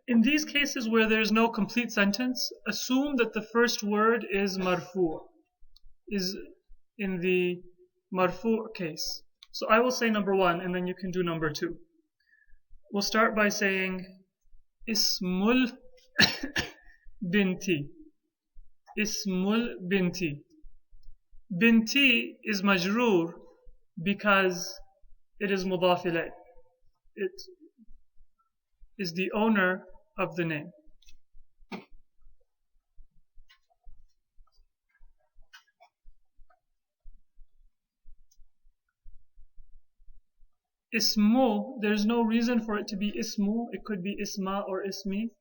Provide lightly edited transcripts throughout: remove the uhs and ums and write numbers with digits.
In these cases where there's no complete sentence, assume that the first word is marfu', is in the marfu' case. So I will say number one, and then you can do number two. We'll start by saying Ismul binti. Ismul binti. Binti is majroor because it is mudaf ilayh. It is the owner of the name. Ismu, there's no reason for it to be ismu. It could be isma or ismi,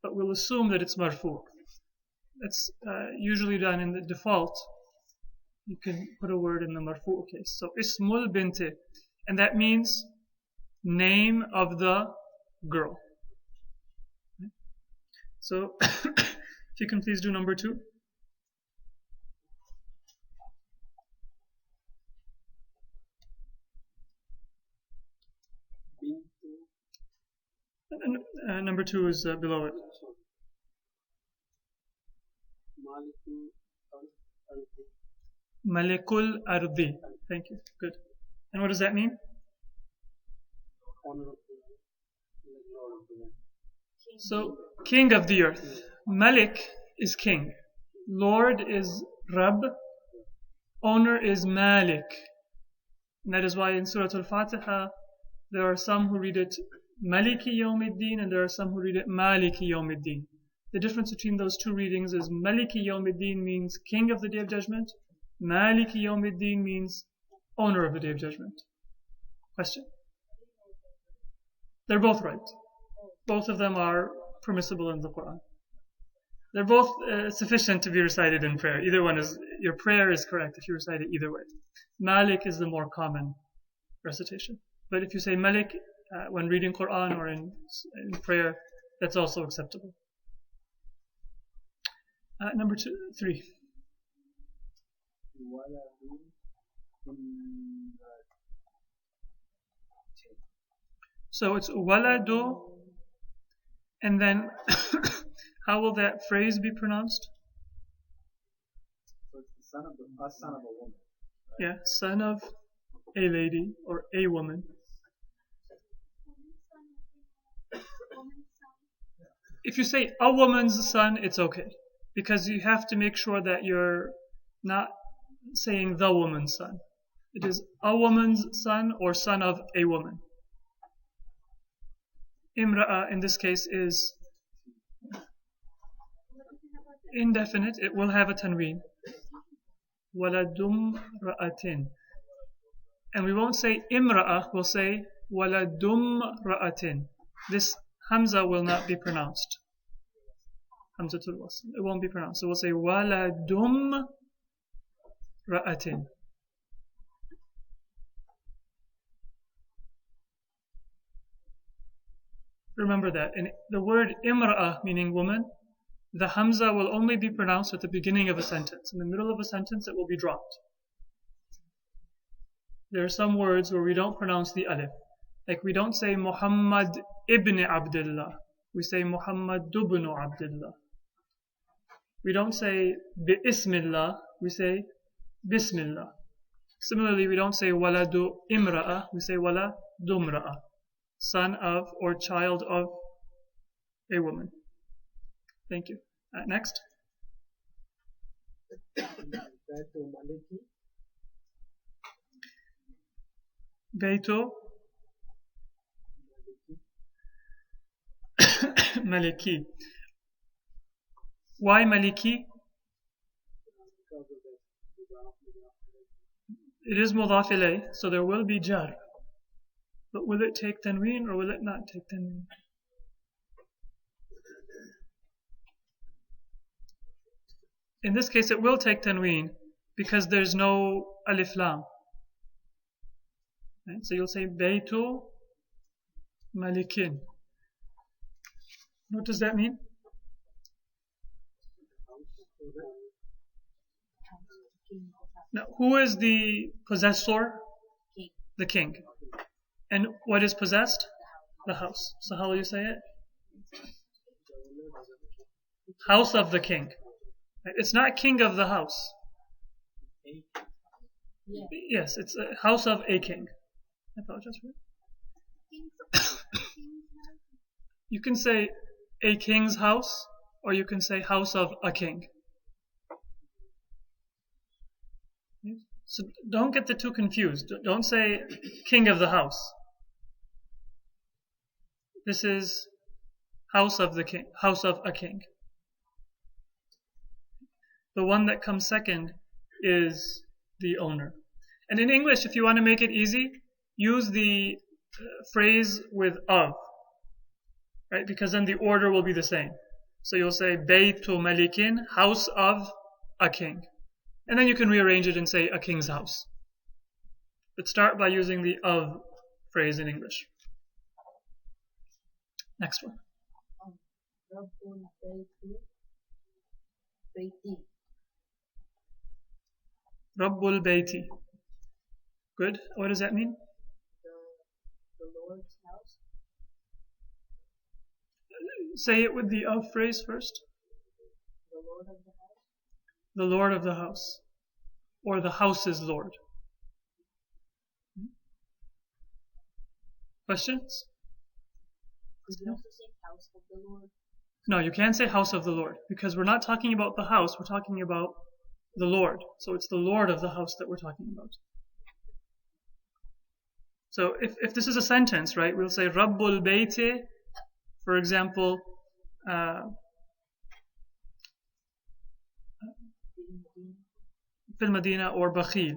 but we'll assume that it's marfu'. That's usually done in the default. You can put a word in the marfu' case. So ismul binti, and that means name of the girl. So if you can please do number two. Number two is below it. Malikul Ardi. Thank you. Good. And what does that mean? So, king of the earth. Malik is king. Lord is Rabb. Owner is Malik. And that is why in Surah Al-Fatiha there are some who read it Maliki Yawmiddin and there are some who read it Maliki Yawmiddin. The difference between those two readings is Maliki Yawmiddin means king of the day of judgment. Maliki Yawmiddin means owner of the day of judgment. Question? They're both right. Both of them are permissible in the Quran. They're both sufficient to be recited in prayer. Either one is, your prayer is correct if you recite it either way. Malik is the more common recitation. But if you say Malik when reading Quran or in prayer, that's also acceptable. Number three. So it's waladu, and then how will that phrase be pronounced? So it's the son of a woman. Right? Yeah, son of a lady or a woman. If you say a woman's son, it's okay, because you have to make sure that you're not saying the woman's son. It is a woman's son or son of a woman. Imra'a in this case is indefinite. It will have a tanween. Waladum ra'atin. And we won't say imra'a, we'll say waladum ra'atin. This hamza will not be pronounced. Hamzatul wasl. It won't be pronounced. So we'll say waladum ra'atin. Remember that. In the word imra'a, meaning woman, the hamza will only be pronounced at the beginning of a sentence. In the middle of a sentence, it will be dropped. There are some words where we don't pronounce the alif. Like we don't say Muhammad ibn Abdullah. We say Muhammad ibn Abdullah. We don't say Bismillah. We say Bismillah. Similarly, we don't say Waladu imra'a. We say Wala dumra'a. Son of or child of a woman. Thank you. Next. Baytu Maliki. Why Maliki? It is mudaf ilayh, so there will be jar. But will it take tanween or will it not take tanween? In this case, it will take tanween because there's no alif lam. Right? So you'll say Baytu Malikin. What does that mean? Now, who is the possessor? King. The king. And what is possessed? The house. So how will you say it? House of the king. It's not king of the house. Yes, it's a house of a king. I apologize for that. You can say a king's house, or you can say house of a king. So don't get the two confused. Don't say king of the house. This is house of the king, house of a king. The one that comes second is the owner. And in English, if you want to make it easy, use the phrase with of, right? Because then the order will be the same. So you'll say Baytu Malikin, house of a king. And then you can rearrange it and say a king's house. But start by using the of phrase in English. Next one. Rabbul Bayti. Rabbul Bayti. Good. What does that mean? The Lord's house. Say it with the of phrase first. The Lord of the house. The Lord of the house. Or the house's Lord. Questions? Could you also say house of the Lord? No, you can't say house of the Lord, because we're not talking about the house, we're talking about the Lord. So it's the Lord of the house that we're talking about. So if this is a sentence, right, we'll say Rabbul Bayti, for example, Fil Madina, or Bakhil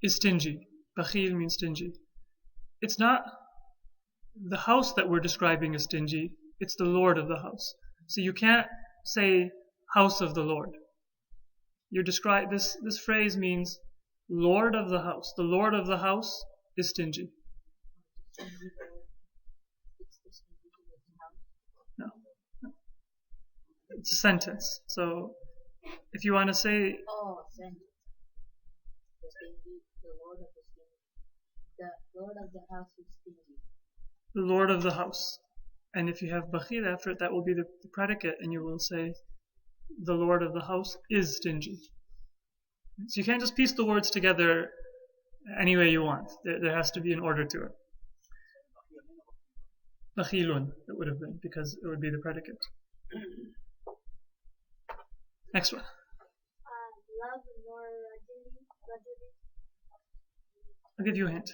is stingy. Bakhil means stingy. It's not the house that we're describing as stingy, it's the Lord of the house. So you can't say house of the Lord. This phrase means Lord of the house. The Lord of the house is stingy. No. It's a sentence. So if you want to say sentence. The stingy, the Lord of the stingy. The Lord of the house is stingy. The Lord of the house. And if you have bakhil after it, that will be the predicate, and you will say the Lord of the house is stingy. So you can't just piece the words together any way you want. There has to be an order to it. Bakhilun, it would have been, because it would be the predicate. Next one. I'll give you a hint.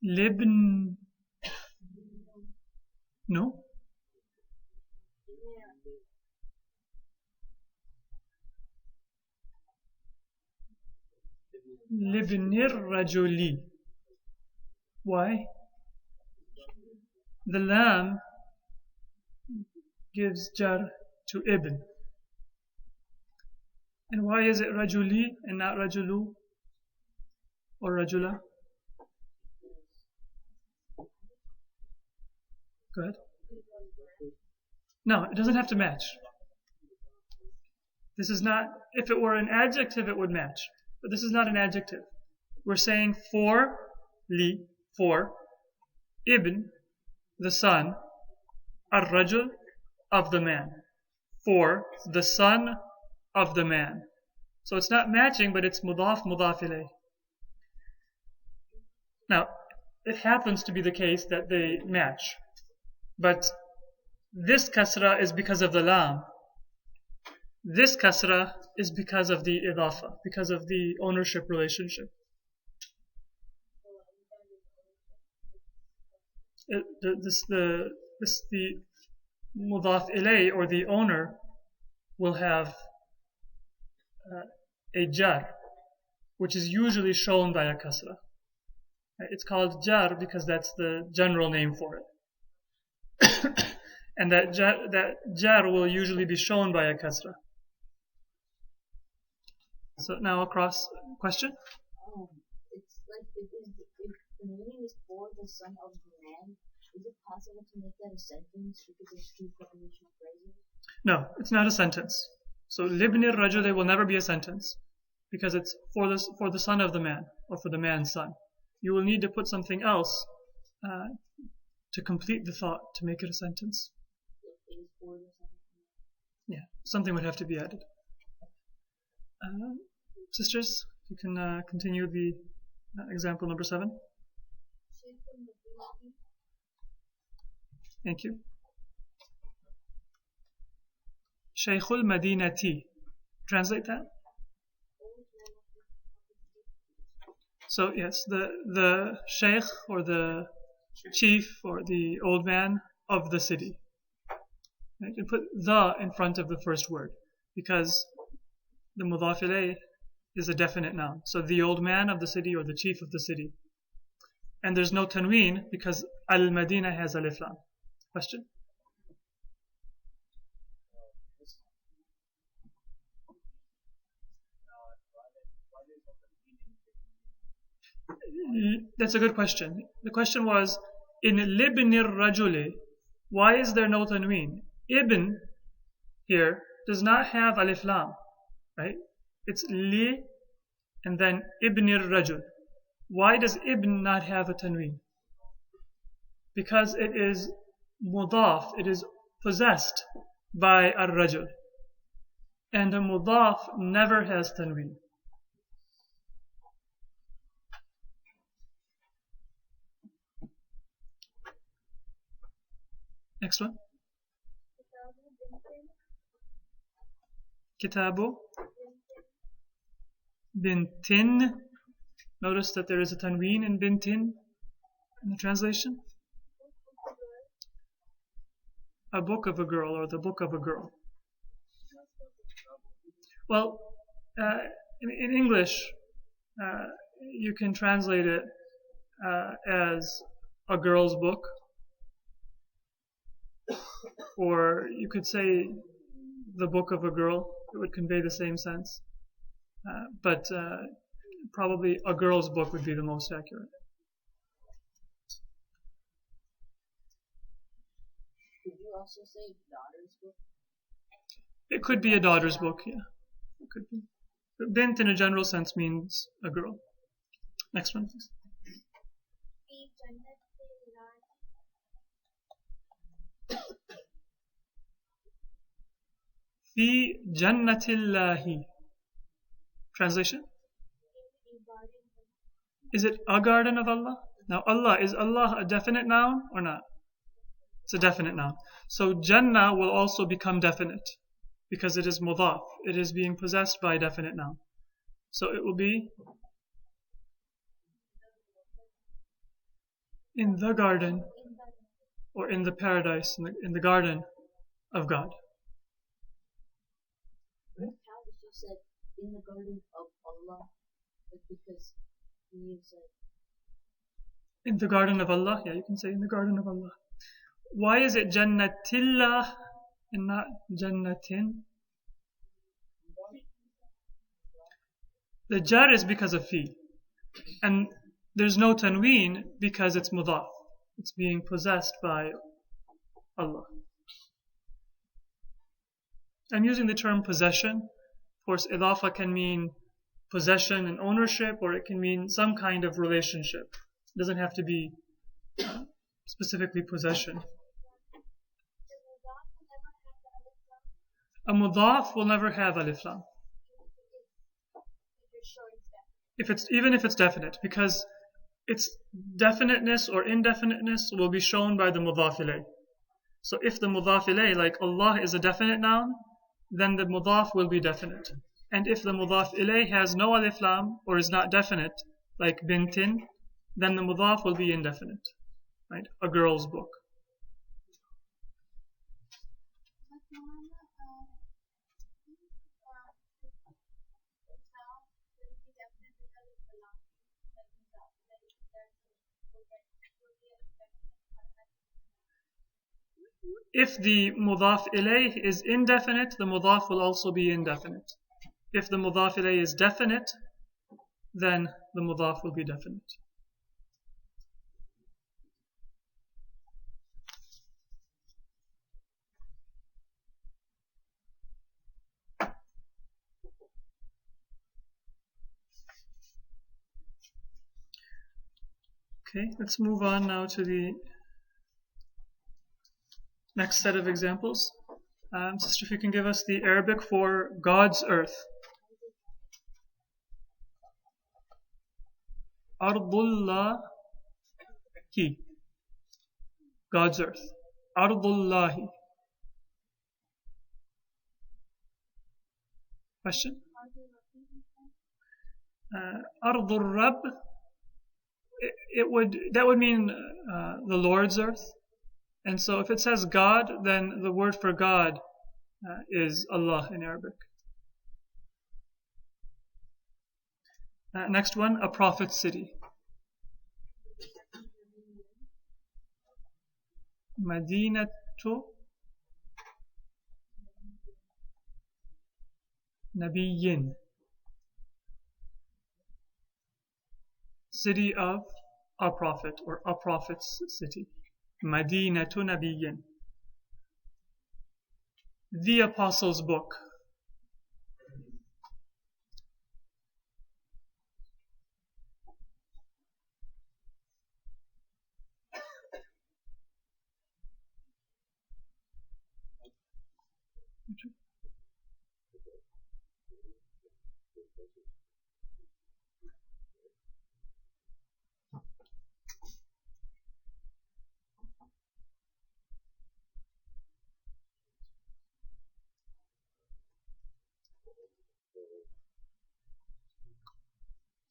Libn. No? Libnir Rajuli. Why? The lam gives jar to ibn. And why is it Rajuli and not Rajulu or Rajula? Go ahead. No, it doesn't have to match. This is not, if it were an adjective, it would match. But this is not an adjective. We're saying for ibn, the son, ar-rajul, of the man. For the son of the man. So it's not matching, but it's mudaf ilayh. Now, it happens to be the case that they match. But this kasra is because of the lam. This kasra is because of the idafa, because of the ownership relationship. The mudaf ilay, or the owner, will have a jar, which is usually shown by a kasra. It's called jar because that's the general name for it. And that jar will usually be shown by a kasra. So now across question? It's like it is the son of the man, is it possible to make that a sentence because there's two prepositional phrases? No, it's not a sentence. So libni rajuli will never be a sentence because it's for the son of the man or for the man's son. You will need to put something else to complete the thought to make it a sentence. It is for the son of the man. Yeah, something would have to be added. Sisters, you can continue the example number 7. Thank you. Shaykhul Madinati. Translate that. So yes, the sheikh or the chief or the old man of the city. Right? You put the in front of the first word because the mudhaf ilayh is a definite noun. So the old man of the city or the chief of the city. And there's no tanween because al-Madina has alif lam. Question? That's a good question. The question was, in libnir rajuli, why is there no tanween? Ibn here does not have alif lam, right? It's li and then ibnir rajul. Why does ibn not have a tanween? Because it is mudaf, it is possessed by ar-rajul. And a mudaf never has tanween. Next one. Kitabu bintin. Notice that there is a tanween in bintin in the translation. A book of a girl or the book of a girl. Well, in English, you can translate it as a girl's book. Or you could say the book of a girl. It would convey the same sense. But probably a girl's book would be the most accurate. Could you also say daughter's book? It could be a daughter's book, yeah. It could be. But bint in a general sense means a girl. Next one, please. Fi jannatillahi. Translation? Is it a garden of Allah? Now Allah, is Allah a definite noun or not? It's a definite noun. So Jannah will also become definite because it is mudhaf. It is being possessed by a definite noun. So it will be in the garden or in the paradise, in the garden of God. How you said in the garden of Allah, but because he is in the garden of Allah, yeah, you can say in the garden of Allah. Why is it Jannatillah and not Jannatin? The jar is because of fi. And there's no tanween because it's mudhaf. It's being possessed by Allah. I'm using the term possession. Of course, idafa can mean possession and ownership, or it can mean some kind of relationship. It doesn't have to be specifically possession. A mudhaf will never have alif lam. Even if it's definite, because its definiteness or indefiniteness will be shown by the mudhaf ilayh. So if the mudhaf ilayh, like Allah, is a definite noun, then the mudhaf will be definite. And if the mudhaf ilayh has no alif lam or is not definite, like bintin, then the mudhaf will be indefinite. Right? A girl's book. If the mudhaf ilayh is indefinite, the mudhaf will also be indefinite. If the mudhaf ilayh is definite, then the mudhaf will be definite. Okay, let's move on now to the next set of examples. Sister, if you can give us the Arabic for God's earth. Ardullahi. God's earth. Ardullahi. Question? Ardur Rabb. That would mean the Lord's earth. And so if it says God, then the word for God is Allah in Arabic. Next one, a prophet's city. Madinatu Nabiyyin. City of a prophet, or a prophet's city. Madinatu Nabiyyin. The Apostles' Book.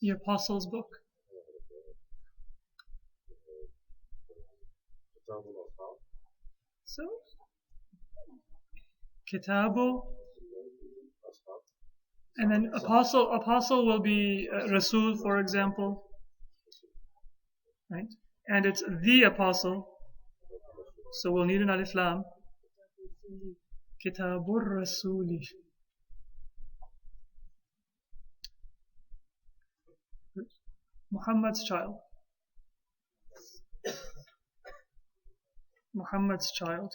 The Apostles' Book. So, Kitabu, and then apostle will be Rasul, for example, right? And it's the apostle, so we'll need an alif lam. Kitabur Rasuli. Muhammad's child. Muhammad's child.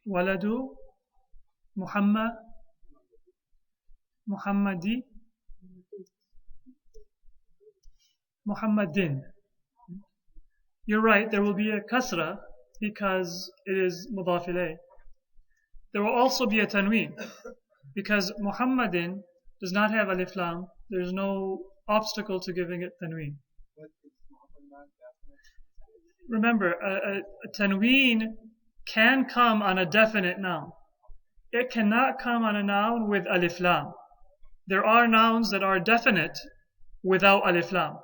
Waladu Muhammad Muhammadi Muhammadin. You're right, there will be a kasra because it is mudaf ilayh. There will also be a tanween because Muhammadin does not have alif lam. There's no obstacle to giving it tanween. Remember, a tanween can come on a definite noun. It cannot come on a noun with alif lam. There are nouns that are definite without alif lam,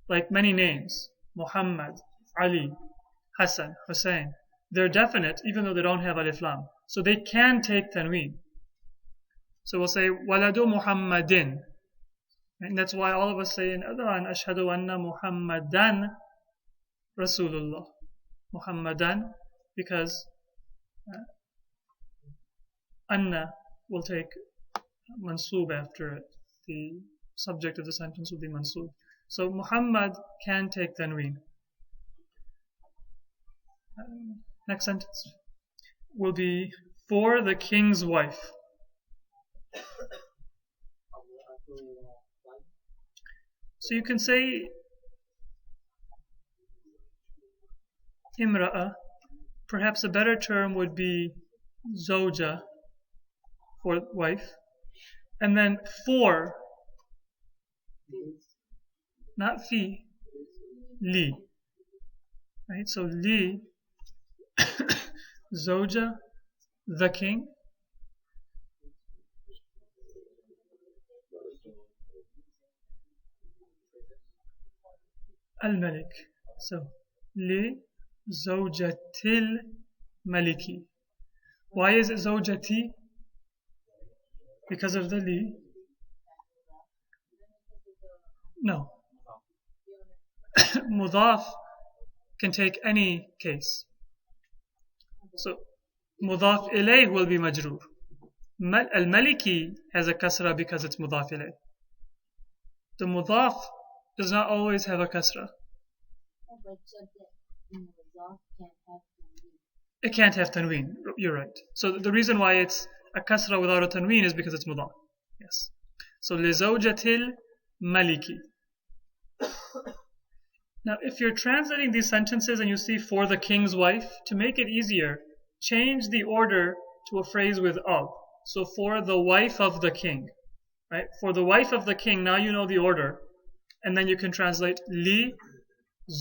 like many names. Muhammad, Ali, Hassan, Hussein. They're definite even though they don't have alif lam. So they can take tanween. So we'll say waladu Muhammadin. And that's why all of us say in adhan, ashhadu anna Muhammadan Rasulullah. Muhammadan, because anna will take mansoob after it. The subject of the sentence will be mansoob. So Muhammad can take tanween. Next sentence will be for the king's wife. So you can say imra'a. Perhaps a better term would be zawja, for wife. And then for, not fi, li. Right? So li, zawja, the king. Al-Malik. So, li zawjatil maliki. Why is it zawjati? Because of the li? No. Mudaf can take any case. So, mudaf ilayh will be majroor. Al-Maliki has a kasra because it's mudaf ilayh. The mudaf does not always have a kasra. It can't have tanween. You're right. So the reason why it's a kasra without a tanween is because it's mudaf. Yes. So لزوجة الملك. Now, if you're translating these sentences and you see for the king's wife, to make it easier, change the order to a phrase with of. So for the wife of the king, right? For the wife of the king, now you know the order. And then you can translate li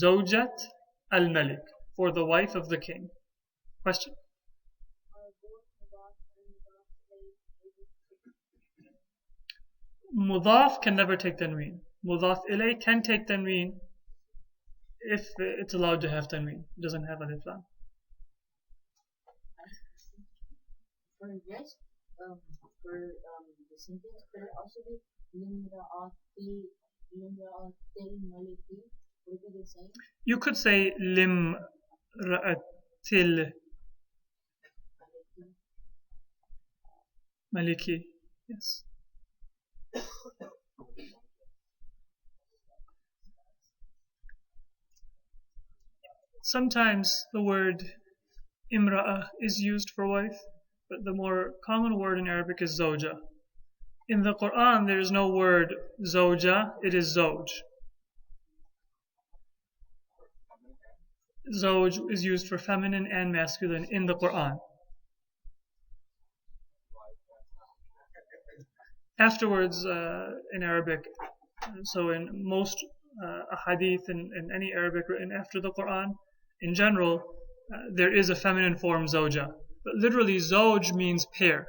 zawjat al-malik, for the wife of the king. Question? Mudaf can never take tanween. Mudaf ilay can take tanween if it's allowed to have tanween. It doesn't have alif lam. For yes, for the sentence, could it also be limra'atil maliki? Would it be the same? You could say limra'atil maliki. Yes. Sometimes the word imra'a is used for wife, but the more common word in Arabic is zawja. In the Quran, there is no word zawja, it is zawj. Zawj is used for feminine and masculine in the Quran. Afterwards, in Arabic, so in most hadith and any Arabic written after the Quran, in general, there is a feminine form zawja. But literally, zawj means pair,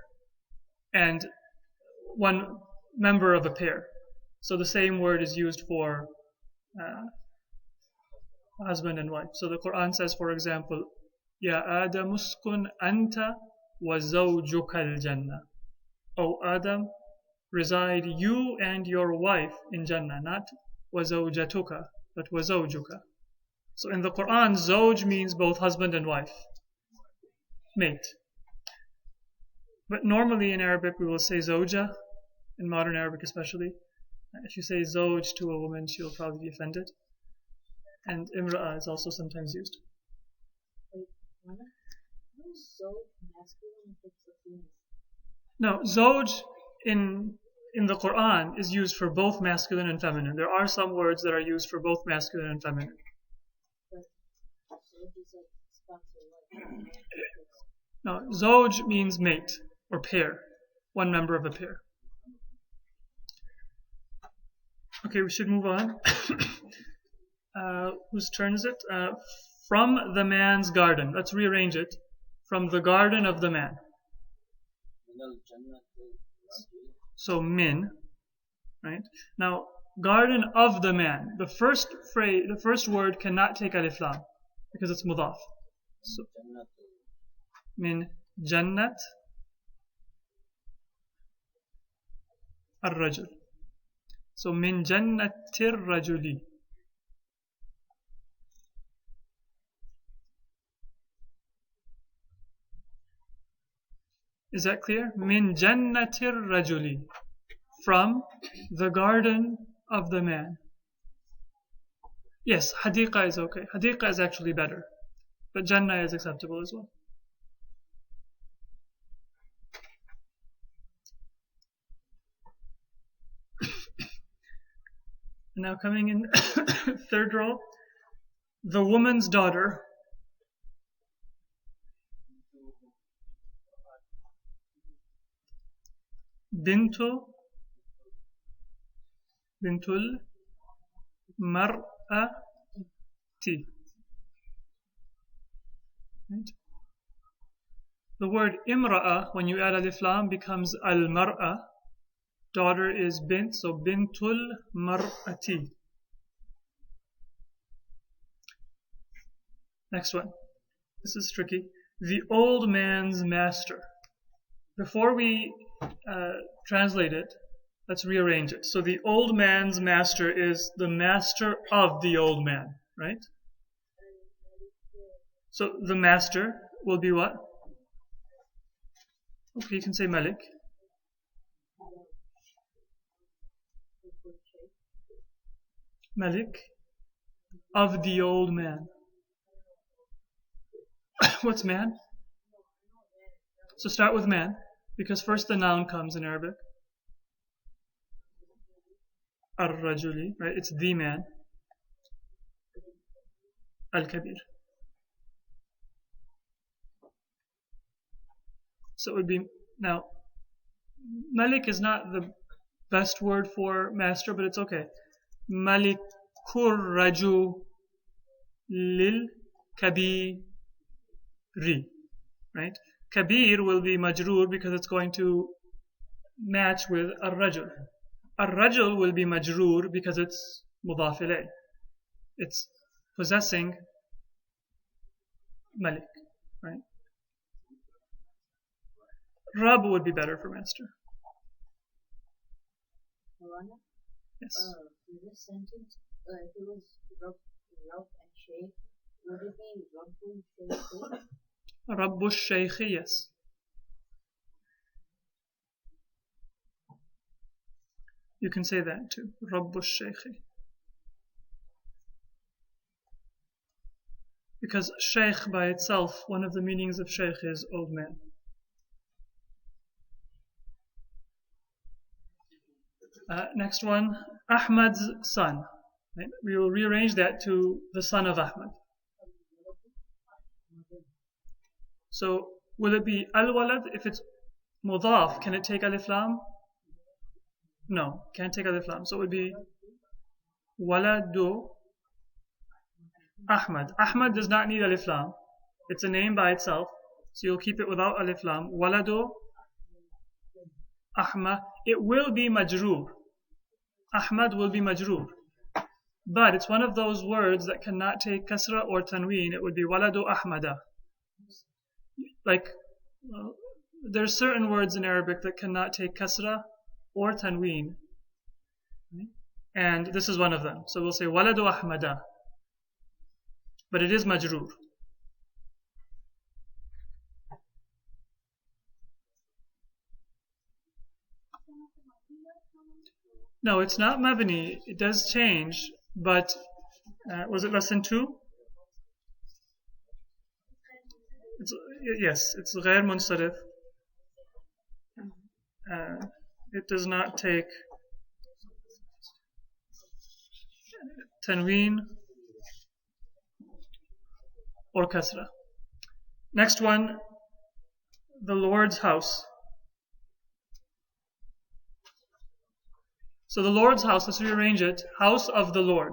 and one member of a pair. So the same word is used for husband and wife. So the Quran says, for example, Ya Adam uskun anta wa zawjuka al-jannah. O Adam, reside you and your wife in Jannah, not wa zawjatuka, but wa zawjuka. So in the Quran, zawj means both husband and wife, mate. But normally in Arabic we will say zawja, in modern Arabic especially. If you say zawj to a woman, she'll probably be offended. And imra'a is also sometimes used. No, zawj in the Quran is used for both masculine and feminine. There are some words that are used for both masculine and feminine. No, zawj means mate or pair, one member of a pair. Okay, we should move on. Whose turn is it? From the man's garden. Let's rearrange it. From the garden of the man. So min, right? Now, garden of the man. The first phrase, the first word cannot take alif lam because it's mudaf. So, min jannat ar-rajul. So min jannatir rajuli. Is that clear? Min jannatir rajuli. From the garden of the man. Yes, hadiqa is okay. Hadiqa is actually better. But jannah is acceptable as well. Now coming in third row, the woman's daughter. Bintul mar'ati. Right? The word imra'a, when you add alif lam, becomes al-mar'a. Daughter is bint, so bintul mar'ati. Next one. This is tricky. The old man's master. Before we translate it, let's rearrange it. So the old man's master is the master of the old man, right? So the master will be what? Okay, you can say Malik. Malik of the old man. What's man? So start with man, because first the noun comes in Arabic. Ar-rajuli, right? It's the man. Al-kabir. So it would be, now, Malik is not the best word for master, but it's okay. Malikur raju lil kabiri, right? Kabir will be majroor because it's going to match with ar-rajul. Ar-rajul will be majroor because it's mudaf ilayh. It's possessing Malik, right? Rab would be better for master. Moulana, Yes. in this sentence, if it was Rabb and Shaykh, would it be Rabbul Shaykh? Rabbu shaykh, yes. You can say that too. Rabbu shaykh. Because shaykh by itself, one of the meanings of shaykh is old man. Next one, Ahmad's son. Right? We will rearrange that to the son of Ahmad. So, will it be al-walad? If it's mudaf, can it take alif lam? No, can't take alif lam. So it would be waladu Ahmad. Ahmad does not need alif lam. It's a name by itself. So you'll keep it without alif lam. Waladu Ahmad. It will be majroor. Ahmad will be majroor. But it's one of those words that cannot take kasra or tanween. It would be waladu Ahmada. Like, there's certain words in Arabic that cannot take kasra or tanween. And this is one of them. So we'll say waladu Ahmada. But it is majroor. No, it's not mabni. It does change, but was it lesson 2? Yes, it's غير منصرف. It does not take tanween or kasra. Next one, the Lord's house. So the Lord's house, let's rearrange it. House of the Lord.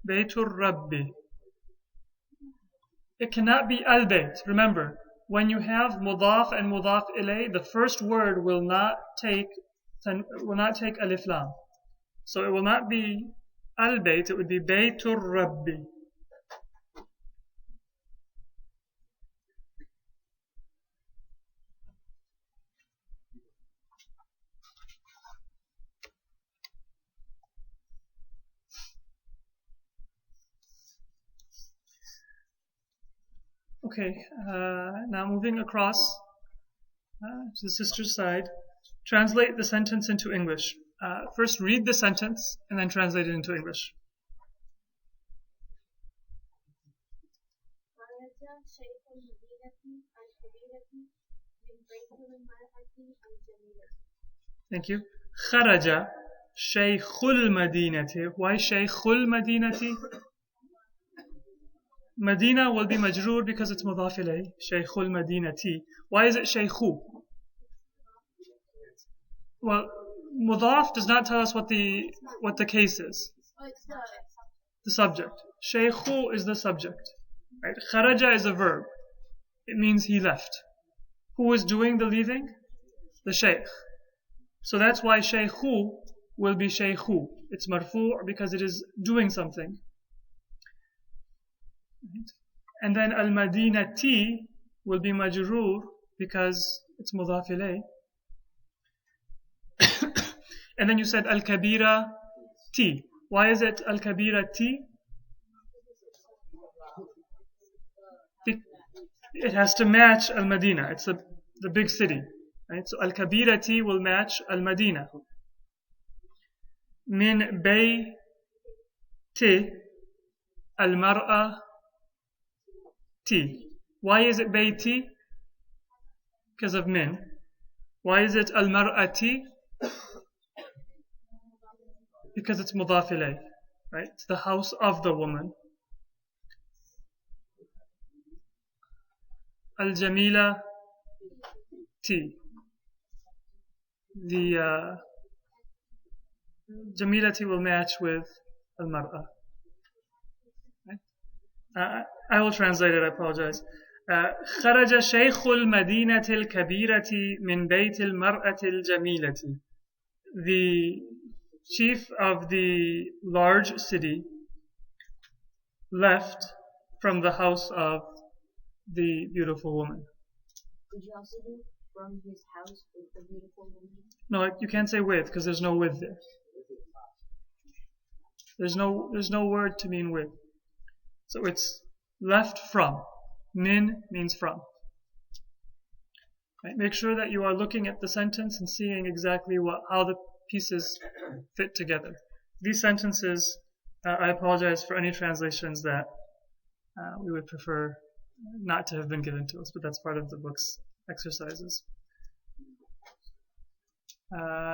Baytur Rabbi. It cannot be al-bayt. Remember, when you have mudaf and mudaf ilay, the first word will not take alif lam. So it will not be al-bayt, it would be Baytur Rabbi. Okay, now moving across to the sister's side, translate the sentence into English. First read the sentence and then translate it into English. Thank you. Kharaja Shaykhul Madinati. Why Shaykhul Madinati? Medina will be majroor because it's mudaf ilay. Shaykhul Madinati. Why is it Shaykhu? Well, mudaf does not tell us what the case is. The subject. Shaykhu is the subject. Right? Kharaja is a verb. It means he left. Who is doing the leaving? The shaykh. So that's why Shaykhu will be Shaykhu. It's marfu' because it is doing something. And then al-Madinati will be majroor because it's mudaf ilay. And then you said al-Kabira T. Why is it al-Kabira T? It has to match al-Madina. It's the big city. Right? So al-Kabira T will match al-Madina. Min bayti al-mar'a T. Why is it Bayti? Because of min. Why is it al-mar'ati? Because it's mudaf ilayh, right? It's the house of the woman. Al-jamila T. The jamilati will match with al-mar'a. I will translate it, I apologize. خرج شيخ المدينة الكبيرة من بيت المرأة الجميلة. The chief of the large city left from the house of the beautiful woman. Could you also do from his house with the beautiful woman? No, you can't say with because there's no with there. There's no word to mean with. So it's left from. Min means from. Right? Make sure that you are looking at the sentence and seeing exactly how the pieces fit together. These sentences, I apologize for any translations that we would prefer not to have been given to us, but that's part of the book's exercises.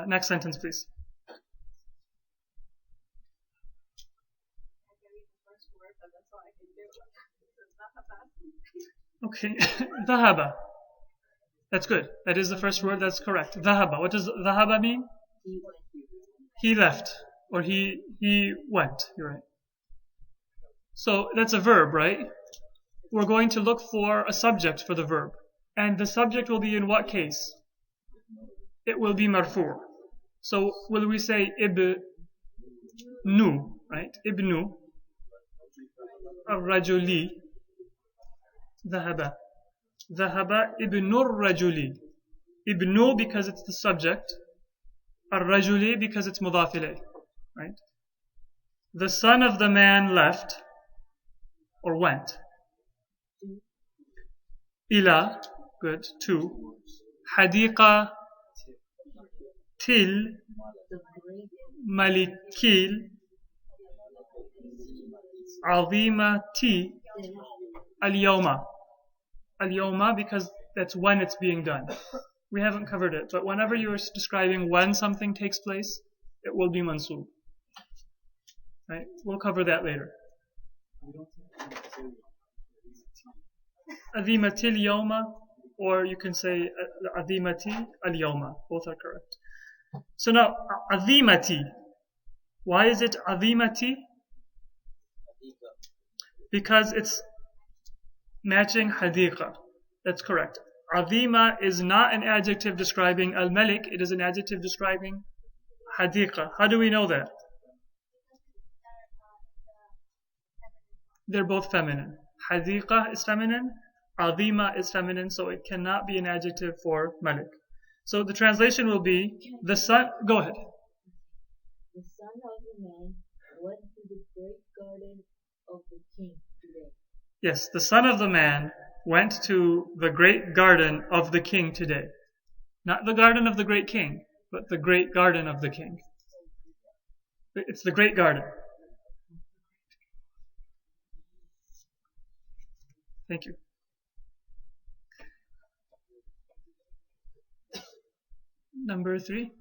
Next sentence, please. Okay, ذهب. That's good. That is the first word. That's correct. ذهب. What does ذهب mean? He left, or he went. You're right. So that's a verb, right? We're going to look for a subject for the verb. And the subject will be in what case? It will be marfu'. So will we say ibnu, right? Ibnu, الرجل, ذهب. ذهب ابن الرجل. Ibnu because it's the subject. الرجل because it's mudaf ilayh, right? The son of the man left or went. Ila, good, to. Hadiqa til malikil azimati al-yawma. Al-yawma because that's when it's being done. We haven't covered it, but whenever you are describing when something takes place, it will be mansub. Right? We'll cover that later. Azimatil yawma, or you can say azimati al-yawma. Both are correct. So now, azimati. Why is it azimati? Because it's matching hadiqa. That's correct. Azima is not an adjective describing al-malik. It is an adjective describing hadiqa. How do we know that? They're both feminine. Hadiqa is feminine. Azima is feminine. So it cannot be an adjective for malik. So the translation will be the son. Go ahead. The son of the man went to the great garden of the king today. Yes, the son of the man went to the great garden of the king today. Not the garden of the great king, but the great garden of the king. It's the great garden. Thank you. Number 3.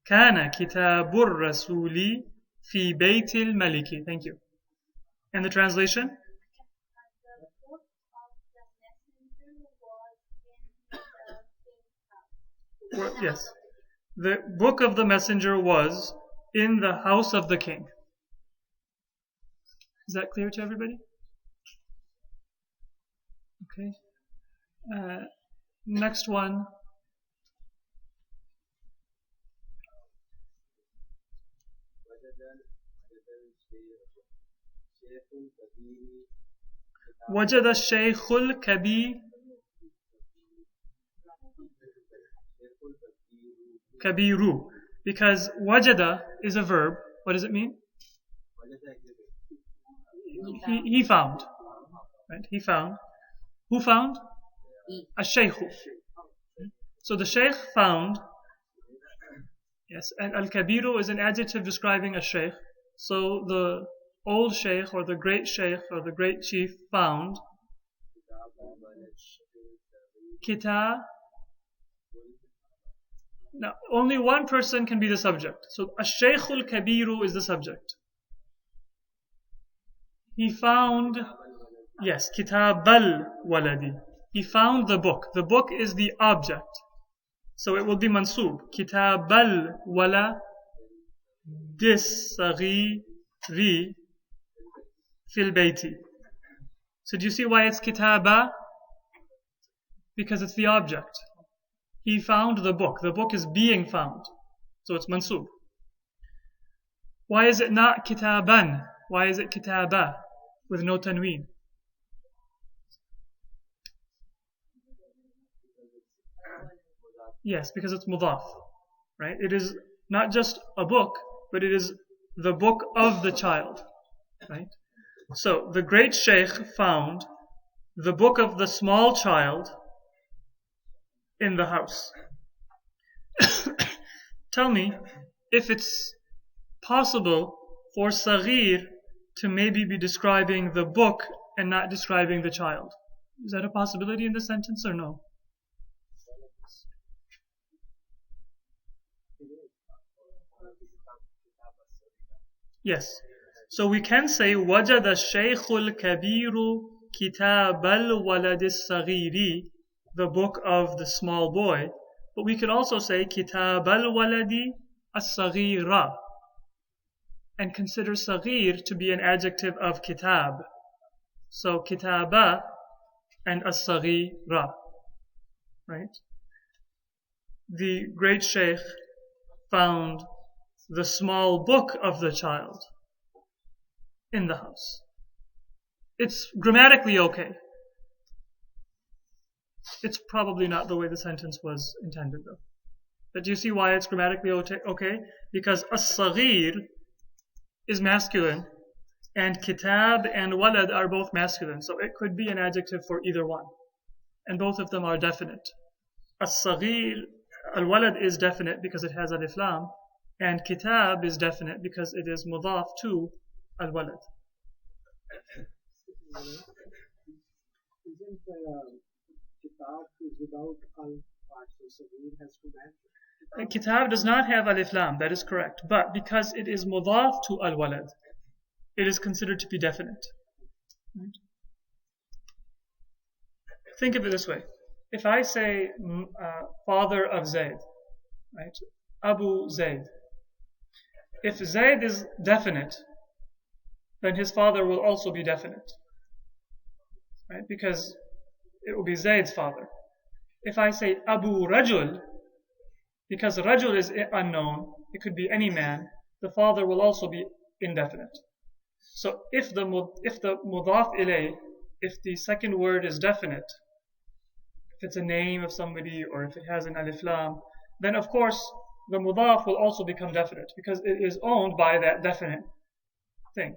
كان كتاب الرسول في بيت الملك. Thank you. And the translation? Yes. The book of the messenger was in the house of the king. Is that clear to everybody? Okay. Next one. وجد الشيخ الكبير كبير, because wajada is a verb. What does it mean? He found. Right? He found. Who found? A shaykh. So the shaykh found Yes, and al-kabiru is an adjective describing a sheikh. So the old sheikh or the great chief found kitab. Now, only one person can be the subject. So ash-shaykh al-kabiru is the subject. He found, yes, kitab al-waladi. He found the book. The book is the object. So it will be mansub. Kitab al-waladi as-saghiri fil bayti. So do you see why it's kitaba? Because it's the object. He found the book. The book is being found. So it's mansub. Why is it not kitaban? Why is it kitaba with no tanween? Yes, because it's mudaf. Right? It is not just a book, but it is the book of the child. Right? So the great sheikh found the book of the small child in the house. Tell me if it's possible for saghir to maybe be describing the book and not describing the child. Is that a possibility in this sentence or no? Yes. So we can say وَجَدَ الشَّيْخُ الْكَبِيرُ كِتَابَ الْوَلَدِ الصَّغِيرِ, the book of the small boy. But we could also say كِتَابَ الْوَلَدِ الصَّغِيرَ and consider صغير to be an adjective of kitab. So kitaba and as-saghira. Right? The great sheikh found the small book of the child in the house. It's grammatically okay. It's probably not the way the sentence was intended though. But do you see why it's grammatically okay? Because as-saghir is masculine and kitab and walad are both masculine. So it could be an adjective for either one. And both of them are definite. As-saghir, al-walad is definite because it has alif lam, and kitab is definite because it is mudaf to al-walad. Isn't kitab is without al part, so saghir has to match? Kitab does not have alif lam, that is correct. But because it is mudaf to al-walad, it is considered to be definite. Right? Think of it this way. If I say father of Zayd, right? Abu Zayd. If Zayd is definite, then his father will also be definite. Right? Because it will be Zayd's father. If I say Abu Rajul, because Rajul is unknown, it could be any man, the father will also be indefinite. So if the mudaf ilay, if the second word is definite, if it's a name of somebody or if it has an alif lam, then of course the mudaf will also become definite because it is owned by that definite thing.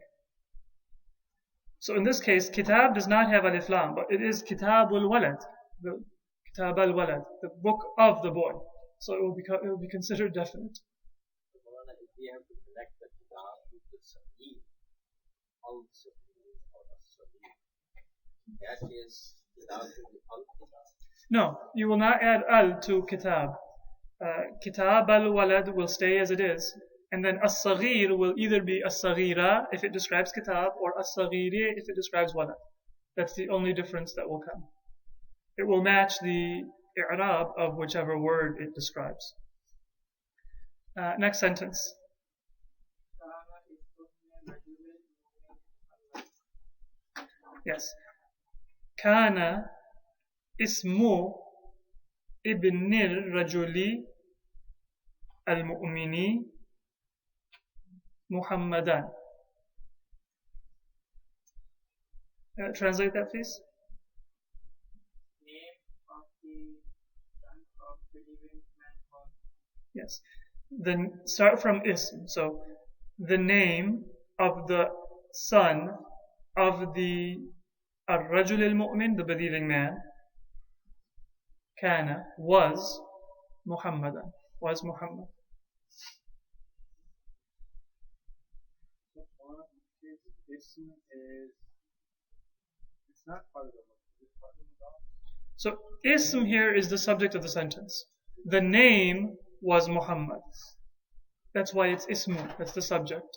So in this case, kitab does not have alif lam, but it is kitabul walad, the kitab al walad, the book of the boy. So it will be considered definite. If we have to connect the kitab with the saghir, that is kitab to the al-kitab. No, you will not add al to kitab. Kitab al-walad will stay as it is. And then as-saghir will either be as-saghira if it describes kitab or as-saghiri if it describes walad. That's the only difference that will come. It will match the i'rab of whichever word it describes. Next sentence. Yes. Kana ismu ibnir rajuli al-mu'mini Muhammadan. Translate that, please. Name of the son of believing man was. Yes. Then start from ism. So the name of the son of the ar-rajul al-mu'min, the believing man, kana, was Muhammadan, was Muhammad. So one is ism is it's not part of the mudaf. It's part of the mudaf. So ism here is the subject of the sentence. The name was Muhammad. That's why it's ismu. That's the subject,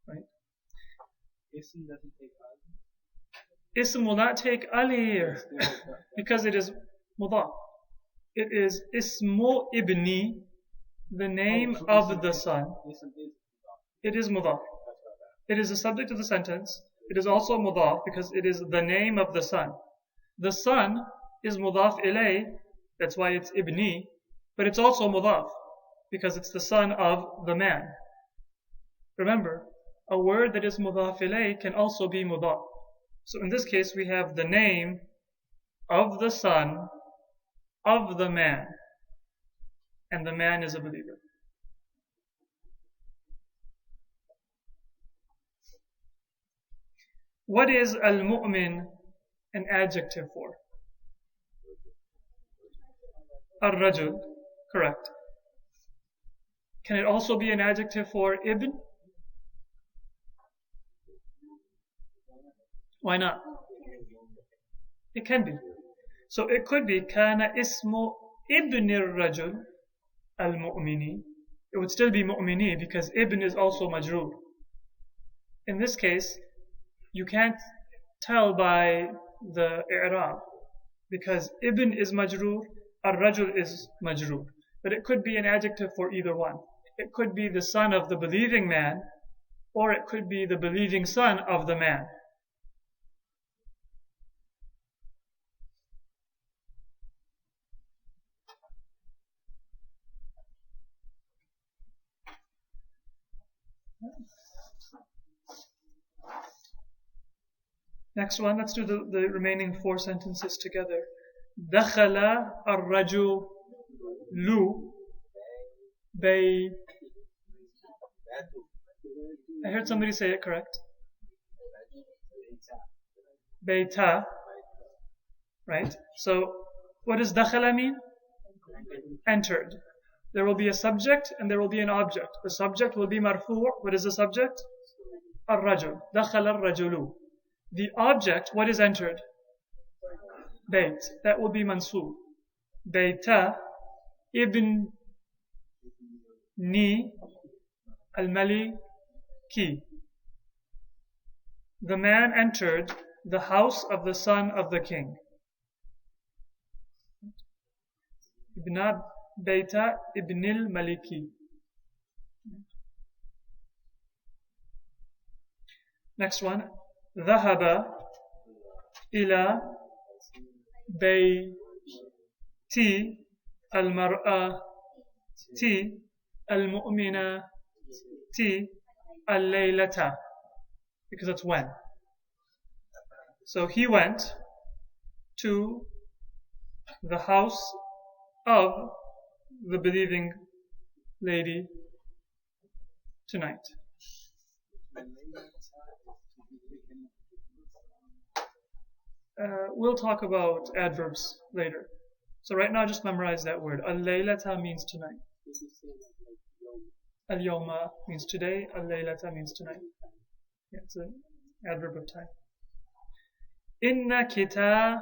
right? Ism doesn't take al. Ism will not take Ali here because it is mudaf. It is ismu ibni, the name of the son. Ism is It is mudaf. It is the subject of the sentence. It is also mudaf because it is the name of the son. The son is mudaf ilay, that's why it's ibni, but it's also mudaf because it's the son of the man. Remember, a word that is mudaf ilay can also be mudaf. So in this case we have the name of the son of the man, and the man is a believer. What is al-mu'min an adjective for? Ar-rajul, correct. Can it also be an adjective for ibn? Why not? It can be. So it could be kana ismu ibn ar-rajul al-mu'mini. It would still be mu'mini because ibn is also majroor. In this case, you can't tell by the i'rab because ibn is majroor, ar-rajul is majroor. But it could be an adjective for either one. It could be the son of the believing man, or it could be the believing son of the man. Next one, let's do the remaining 4 sentences together. دخل الرجل بي. I heard somebody say it correct. Beita. Right? So, what does dakhala mean? Entered. There will be a subject and there will be an object. The subject will be marfu'. What is the subject? Ar-rajul. Dakhala ar-rajulu. The object, what is entered? Bayt. That will be mansoob. Bayta ibn ni al-maliki. The man entered the house of the son of the king. Ibn Bayta ibn al-maliki. Next one. ذهب إلى بيت المرأة المؤمنة الليلة, because it's when. So he went to the house of the believing lady tonight. We'll talk about adverbs later. So right now just memorize that word. Al-laylata means tonight. Al-yawma means today. Al-laylata means tonight. Yeah, it's an adverb of time. Inna kitab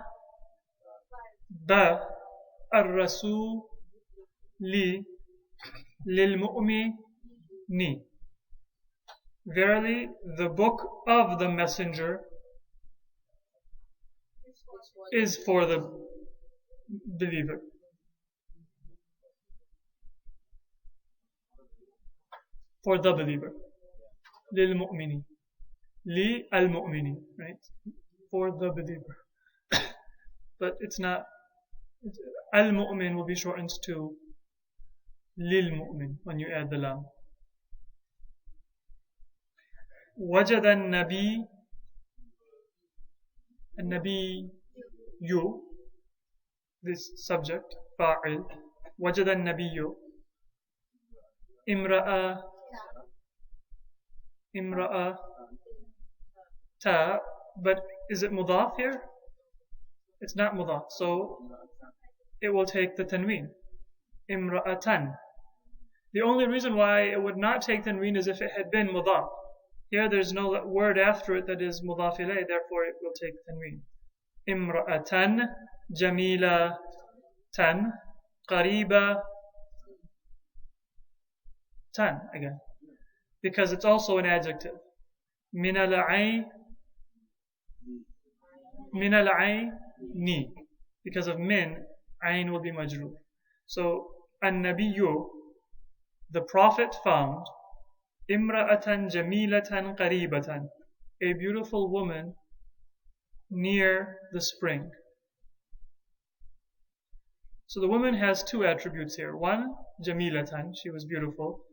ar-rasul lil mu'mini. Verily, the book of the messenger is for the believer. For the believer. Lil mu'mini. Li al mu'mini. Right? For the believer. But it's not. Al mu'min will be shortened to lil mu'min when you add the lam. وجد النبي you, this subject, fa'il. وجد النبي امرأة ta, but is it mudaf here? It's not mudaf, so it will take the tanween. Imra'atan. The only reason why it would not take tanween is if it had been mudaf. Here there's no word after it that is mudaf ilayh, therefore it will take tanween. Imra'atan, jamilatan, qariba, tan again. Because it's also an adjective. Min al-ayni, because of min, ayn will be majroor. So an-nabiyyu, the Prophet found imra'atan jamilatan qaribatan, a beautiful woman near the spring. So the woman has two attributes here. One, jamilatan, she was beautiful.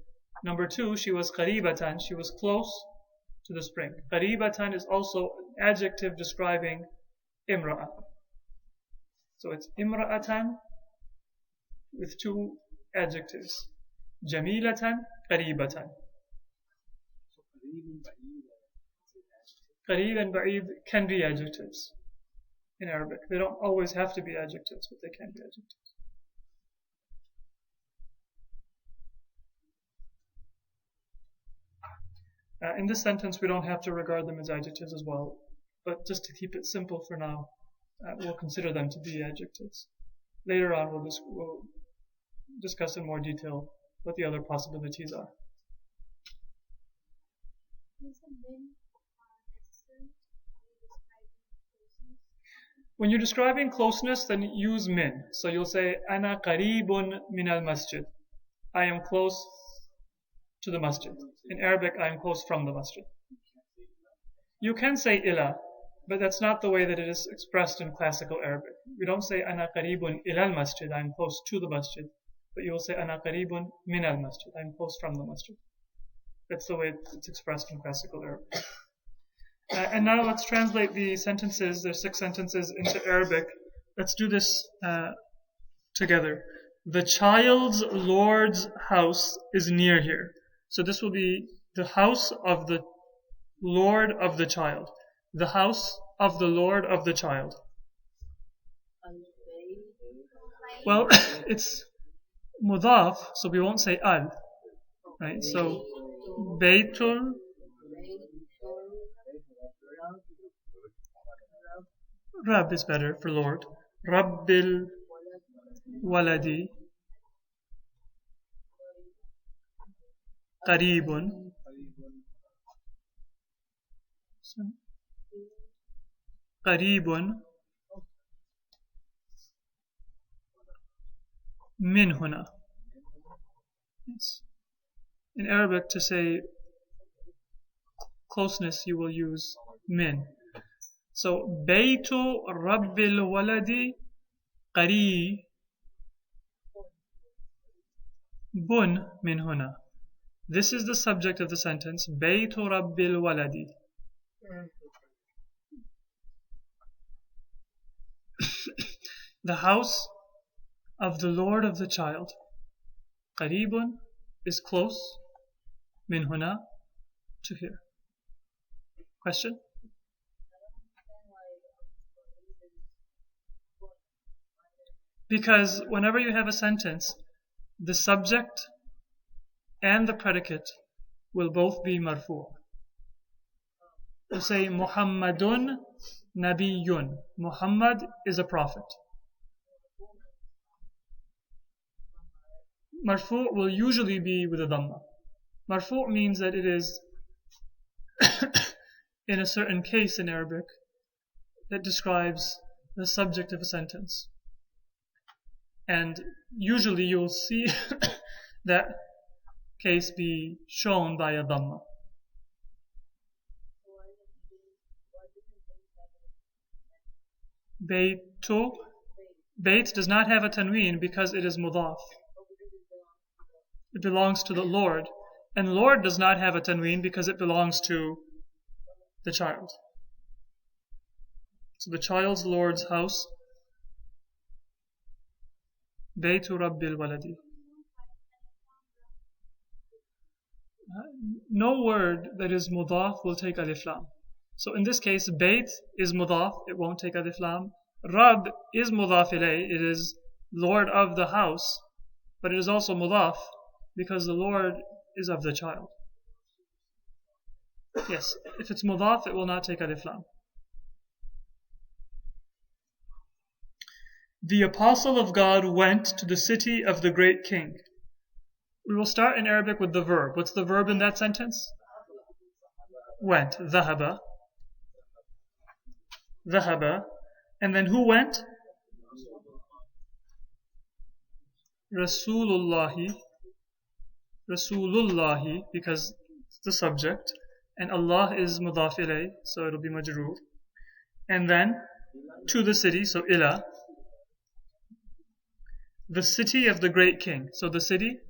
Number two, she was qaribatan, she was close to the spring. Qaribatan is also an adjective describing imra'a. So it's imra'atan with two adjectives. Jamilatan, qaribatan. Qareeb and ba'id can be adjectives in Arabic. They don't always have to be adjectives, but they can be adjectives. In this sentence, we don't have to regard them as adjectives as well, but just to keep it simple for now, we'll consider them to be adjectives. Later on, we'll discuss in more detail what the other possibilities are. When you're describing closeness, then use min. So you'll say, Ana qareebun min al-masjid. I am close to the masjid. In Arabic, I am close from the masjid. You can say ila, but that's not the way that it is expressed in classical Arabic. We don't say, Ana qareebun ila al-masjid. I am close to the masjid. But you will say, Ana qareebun min al-masjid. I am close from the masjid. That's the way it's expressed in classical Arabic. And now let's translate the sentences, there's 6 sentences, into Arabic. Let's do this together. The child's Lord's house is near here. So this will be the house of the Lord of the child. The house of the Lord of the child. Well, it's mudaf, so we won't say al. Right? So, Baytul Rab is better for Lord. Rabbil waladi qareebun min huna. Yes. In Arabic, to say closeness, you will use min. So, Baytu Rabbil Waladi Qareebun min huna. This is the subject of the sentence. Baytu Rabbil Waladi. The house of the Lord of the child. Qareebun is close. Min huna, to here. Question? Because whenever you have a sentence, the subject and the predicate will both be marfu'. We'll say Muhammadun Nabiyyun. Muhammad is a prophet. Marfu' will usually be with a dhamma. Marfu' means that it is in a certain case in Arabic that describes the subject of a sentence. And usually you'll see that case be shown by a dhamma. Baytu. Bayt does not have a tanween because it is mudaf. It belongs to the Lord. And Lord does not have a tanween because it belongs to the child. So the child's Lord's house. Baytu Rabbil Waladi. No word that is mudaf will take alif lam. So in this case, Bayt is mudaf, it won't take alif lam. Rab is mudaf ilay, it is Lord of the house, but it is also mudaf, Because the Lord is of the child. Yes, if it's mudaf, it will not take alif lam. The apostle of God went to the city of the great king. We will start in Arabic with the verb. What's the verb in that sentence? Went. ذهب. ذهب. And then who went? Rasulullahi. Rasulullahi, because it's the subject. And Allah is mudaf ilay, so it'll be majroor. And then to the city, so ila. The city of the great king. So the city?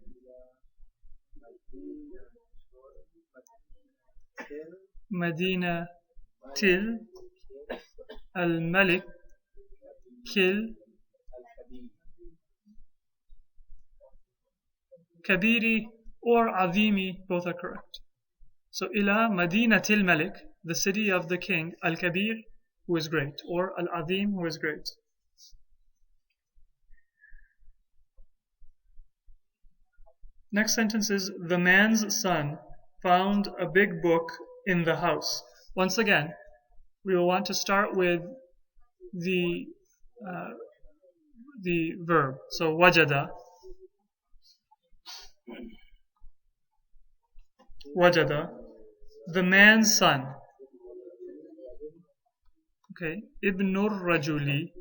Medina Til Al-Malik Kil Kabiri or Azimi, both are correct. So ila Madinatil Malik, the city of the king, Al-Kabir, who is great, or Al-Azim, who is great. Next sentence is, the man's son found a big book in the house. Once again, we will want to start with the verb. So wajada. Wajada. The man's son. Okay. Ibnur Rajuli.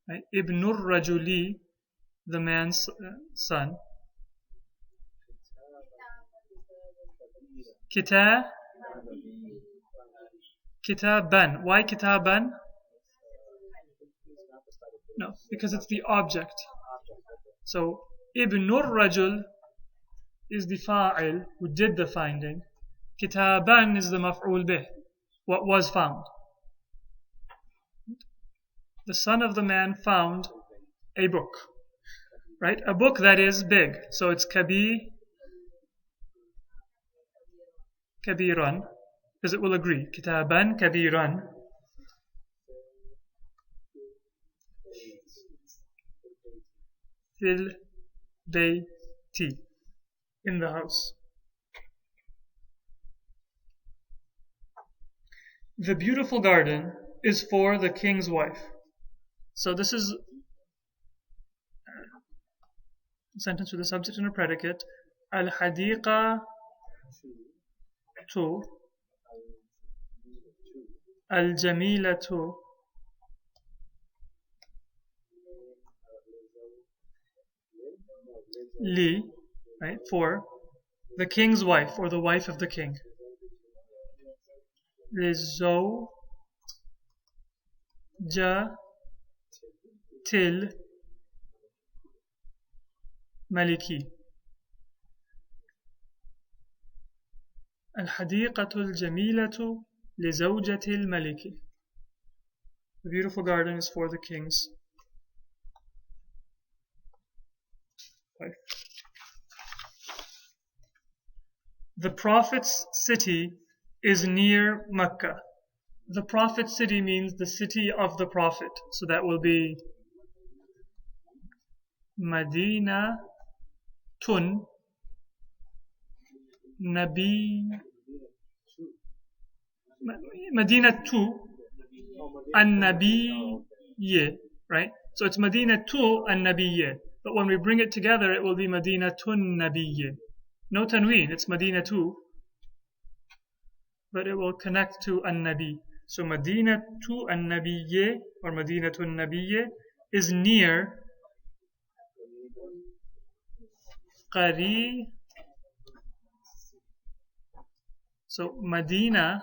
Right? Ibnur Rajuli, the man's son. Kitaban. Why kitaban? No, because it's the object. So Ibnur Rajul is the fa'il who did the finding. Kitaban is the maf'ul bih, what was found. The son of the man found a book. Right? A book that is big. So it's kabiran, because it will agree. Kitaban kabiran. Fil bayti, in the house. The beautiful garden is for the king's wife. So this is a sentence with a subject and a predicate. Al-hadiqa tu al-jamilatu li, right, for the king's wife or the wife of the king. Lizawjatil maliki. الحديقة الجميلة لزوجة الملك. The beautiful garden is for the king's wife. The Prophet's city is near Mecca. The Prophet's city means the city of the Prophet. So that will be Madina Tun Nabi Madina Tu An-Nabiyye, right? So it's Madina Tu An-Nabiyye. But when we bring it together, it will be Madina Tun Nabiyye. No tanween, it's Madina Tu. But it will connect to An-Nabi. So Madina Tu An-Nabiyye or Madina Tun Nabiyye is near Qari. So Madina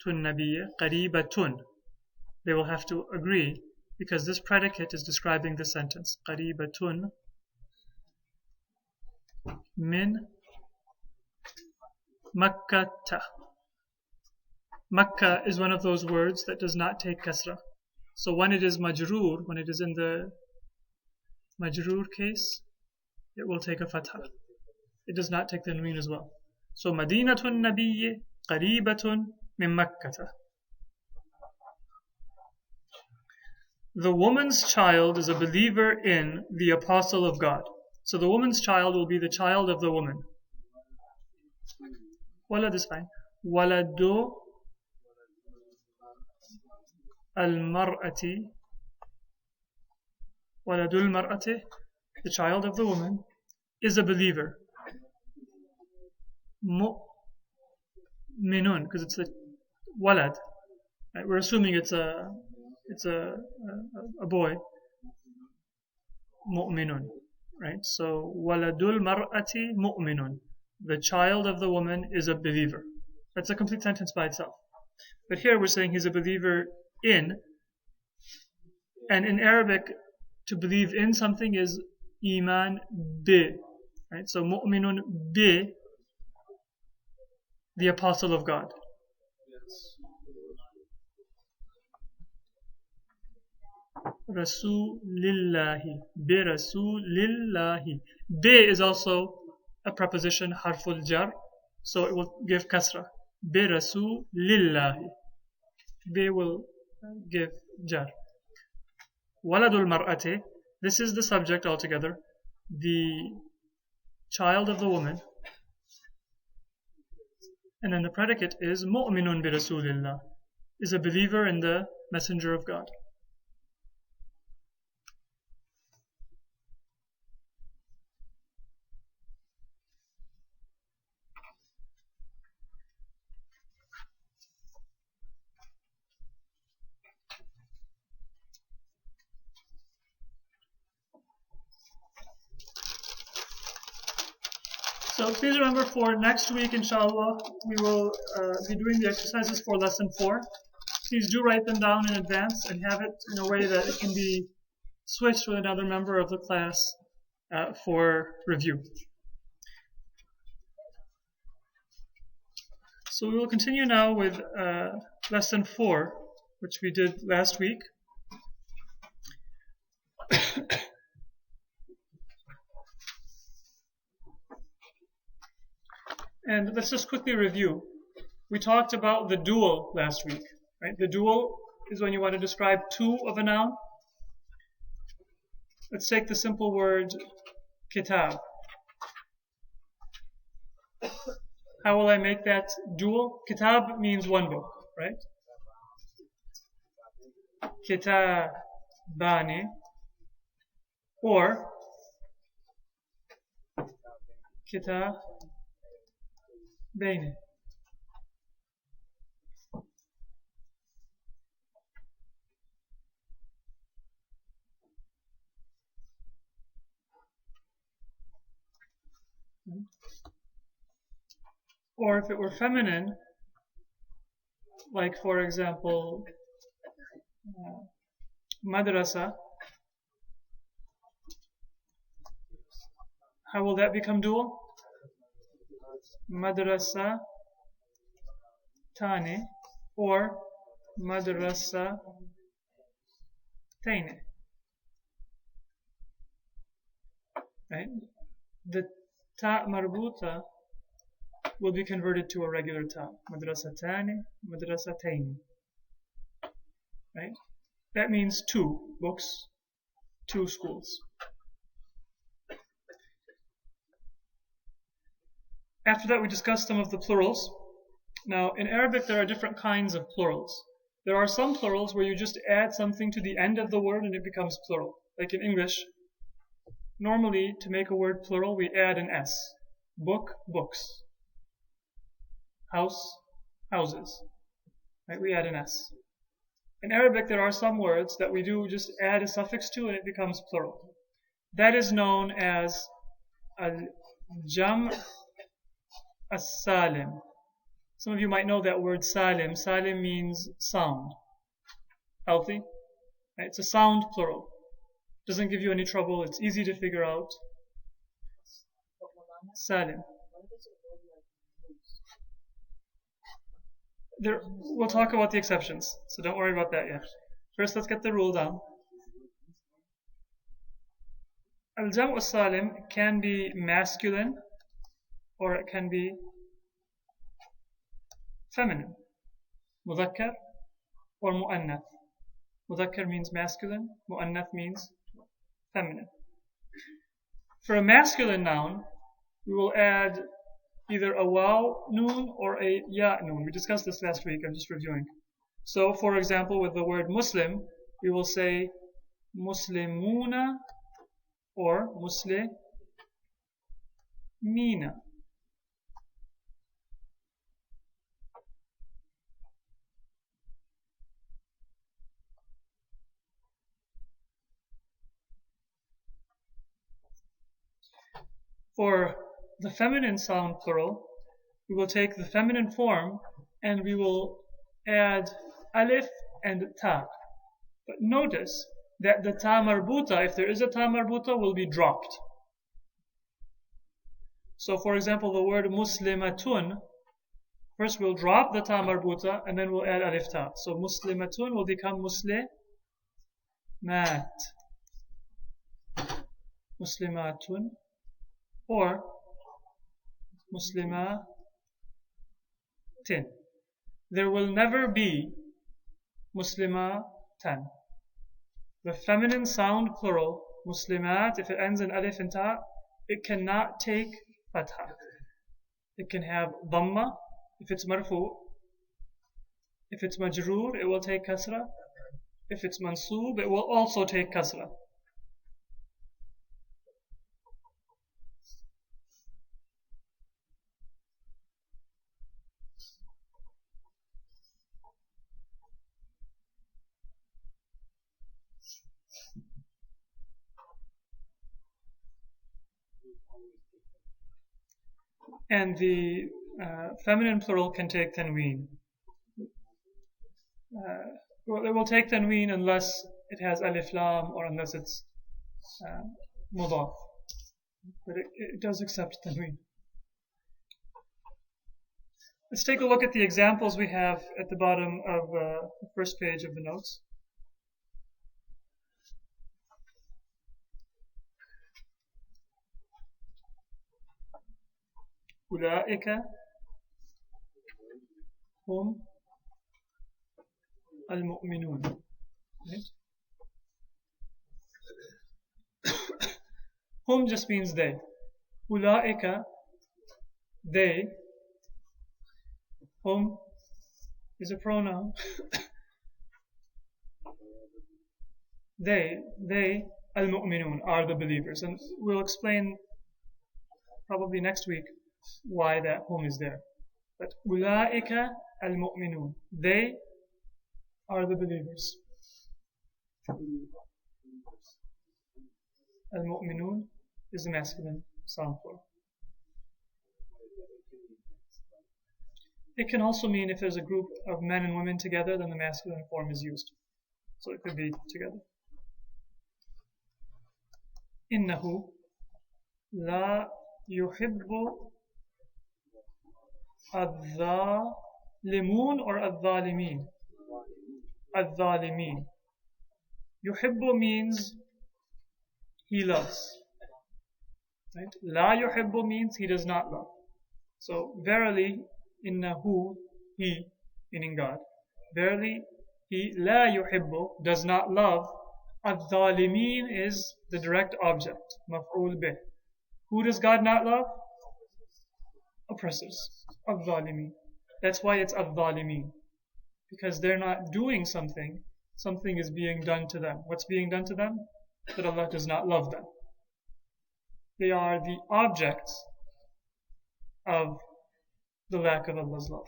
Tun Nabiyya, Qaribatun. They will have to agree because this predicate is describing the sentence. Qaribatun min Makkata. Makkah is one of those words that does not take kasra. So when it is majroor, when it is in the majroor case, it will take a fatha. It does not take the tanween as well. So Madinatun Nabiyye Qaribatun min Makkata. The woman's child is a believer in the apostle of God. So the woman's child will be the child of the woman. Walad is fine. Waladu al-mar'ati. Waladul mar'ati, the child of the woman, is a believer. Mu'minun, because it's a walad. Right? We're assuming it's a boy. Mu'minun. Right? So waladul mar'ati mu'minun. The child of the woman is a believer. That's a complete sentence by itself. But here we're saying he's a believer in, and in Arabic, to believe in something is iman bi. Right? So mu'minun bi, the apostle of God. Rasulillahi. Bi rasulillahi. Bi is also a preposition, harful jar, so it will give kasra. Bi rasulillahi. Bi will give jar. Waladul mar'ati, this is the subject altogether, the child of the woman, and then the predicate is mu'minun bi rasulillah, is a believer in the messenger of God. So please remember, for next week, inshallah, we will be doing the exercises for lesson 4. Please do write them down in advance and have it in a way that it can be switched with another member of the class for review. So we will continue now with lesson 4, which we did last week. And let's just quickly review. We talked about the dual last week. Right? The dual is when you want to describe two of a noun. Let's take the simple word kitab. How will I make that dual? Kitab means one book, right? Kitabani, or kitabaini. Or if it were feminine, like for example, madrasa, how will that become dual? Madrasa tani, or madrasa taini. Right? The ta marbuta will be converted to a regular ta. Madrasatani, madrasataini. Right? That means two books, two schools. After that, we discussed some of the plurals. Now, in Arabic, there are different kinds of plurals. There are some plurals where you just add something to the end of the word and it becomes plural. Like in English, normally to make a word plural, we add an S. Book, books. House, houses. Right? We add an S. In Arabic, there are some words that we do just add a suffix to and it becomes plural. That is known as al-jam' as-salim. Some of you might know that word salim. Salim means sound, healthy. Right? It's a sound plural. Doesn't give you any trouble. It's easy to figure out. Salim. We'll talk about the exceptions, so don't worry about that yet. First, let's get the rule down. Al-Jam'u Salim can be masculine or it can be feminine. Mudhakkar or mu'annath. Mudhakkar means masculine, mu'annath means feminine. For a masculine noun, we will add either a waw noon or a ya noon. We discussed this last week. I'm just reviewing. So, for example, with the word Muslim, we will say Muslimuna or Muslimina. For the feminine sound plural, we will take the feminine form and we will add alif and ta. But notice that the ta marbuta, if there is a ta marbuta, will be dropped. So for example, the word muslimatun, first we'll drop the ta marbuta and then we'll add alif ta. So muslimatun will become muslimat. Muslimatun or muslimatin. There will never be muslimatan. The feminine sound plural, muslimat, if it ends in alif and ta, it cannot take fatha. It can have dhamma if it's marfu. If it's majroor, it will take kasra. If it's mansoob, it will also take kasra. And the feminine plural can take tanween. Well, it will take tanween unless it has alif lam or unless it's mudaf. But it does accept tanween. Let's take a look at the examples we have at the bottom of the first page of the notes. أولئك هم المؤمنون. Hum just means they. أولئك, they. Hum is a pronoun. They al-mu'minun, are the believers. And we'll explain probably next week why that hum is there. But ulaika al-mu'minun, they are the believers. Al-mu'minun is the masculine sound plural. It can also mean if there's a group of men and women together, then the masculine form is used. So it could be together. إنه لا يحب الظالمون or الظالمين. الظالمين. يحب means he loves. Right? لا يحب means he does not love. So verily, innahu, he, meaning God. Verily, he لا يحب, does not love. الظالمين is the direct object. مفعول به. Who does God not love? Oppressors. الظالمين. That's why it's الظالمين. Because they're not doing something. Something is being done to them. What's being done to them? That Allah does not love them. They are the objects of the lack of Allah's love.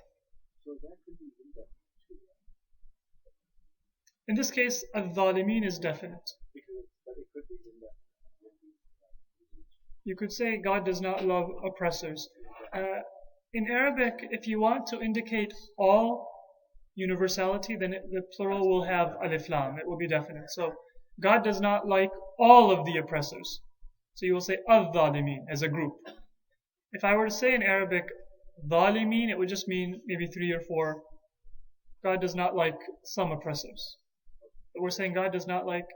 So that could be indefinite too, right? In this case, al-zalimin is definite. But it could be indefinite. You could say God does not love oppressors. In Arabic, if you want to indicate all universality, then the plural will have alif lam. It will be definite. So God does not like all of the oppressors. So you will say al-zalimin as a group. If I were to say in Arabic zalimin, it would just mean maybe 3 or 4. God does not like some oppressors. But we're saying God does not like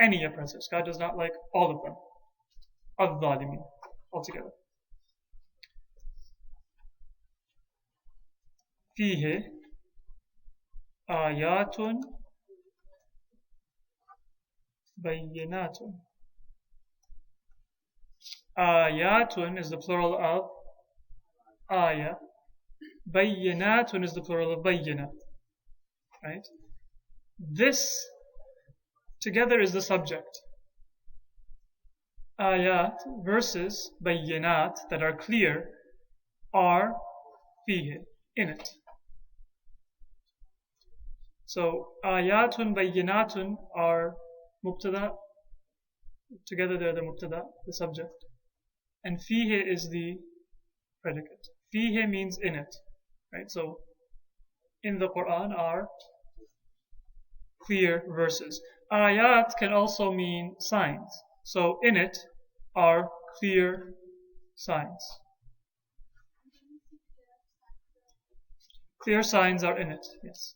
any oppressors. God does not like all of them. Al-zalimin, altogether. فيه آيات بينات. Ayatun is the plural of ayah. Bayyinatun is the plural of bayyina. Right? This together is the subject. Ayat, verses, bayyinat, that are clear, are fihi, in it. So, ayatun, bayyinatun are mubtada. Together they're the mubtada, the subject. And fihi is the predicate. Fihi means in it. Right? So, in the Quran are clear verses. Ayat can also mean signs. So, in it are clear signs. Clear signs are in it, yes.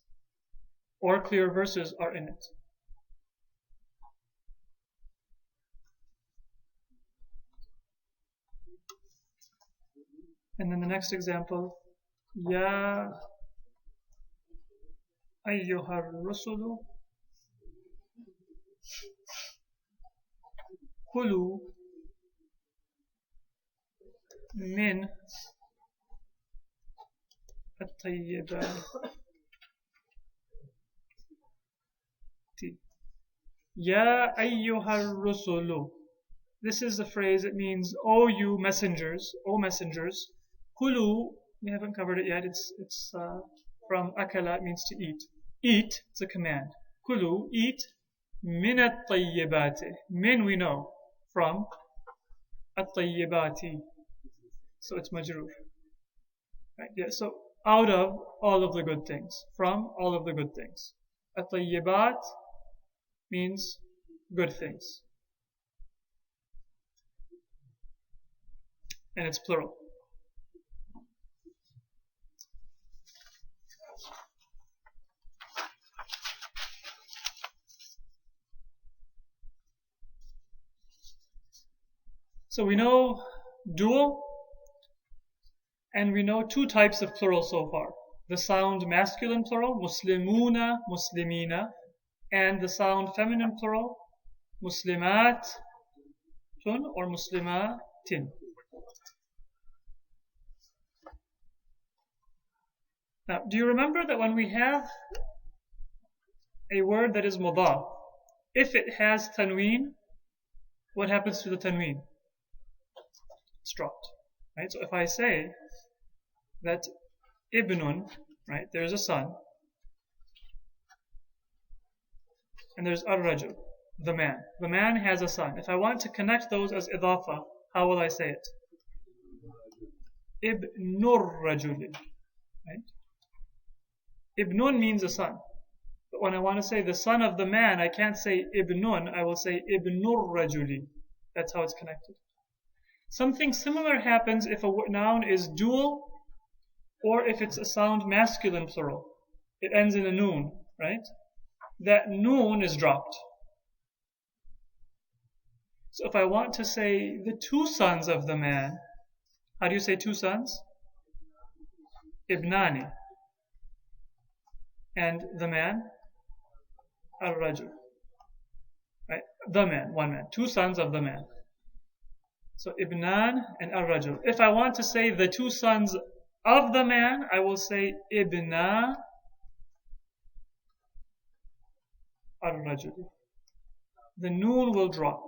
Or clear verses are in it. And then the next example, Ya ayyuhar rusulu kulu min at-tayyibat. Ya ayyuhar rusulu. This is a phrase, it means, O you messengers, O messengers. Kulu, we haven't covered it yet, it's from akala, it means to eat. Eat, it's a command. Kulu, eat, min at-tayyibati. Min we know, from at-tayyibati. So it's majroor. Right, yeah, so out of all of the good things. From all of the good things. At-tayyibat means good things. And it's plural. So we know dual, and we know two types of plural so far. The sound masculine plural, muslimuna, muslimina, and the sound feminine plural, muslimat or muslimatin. Now, do you remember that when we have a word that is mudaf, if it has tanween, what happens to the tanween? It's dropped. Right? So if I say that ibnun, right, there's a son, and there's ar-rajul, the man. The man has a son. If I want to connect those as idafa, how will I say it? Ibnur rajuli. Right? Ibnun means a son. But when I want to say the son of the man, I can't say ibnun, I will say ibnur rajuli. That's how it's connected. Something similar happens if a noun is dual or if it's a sound masculine plural. It ends in a noon, right? That noon is dropped. So if I want to say the two sons of the man, how do you say two sons? Ibnani. And the man? Al-Rajul. Right? The man, one man. Two sons of the man. So Ibnan and Al-Rajul. If I want to say the two sons of the man, I will say Ibna Al-Rajul. The noon will drop.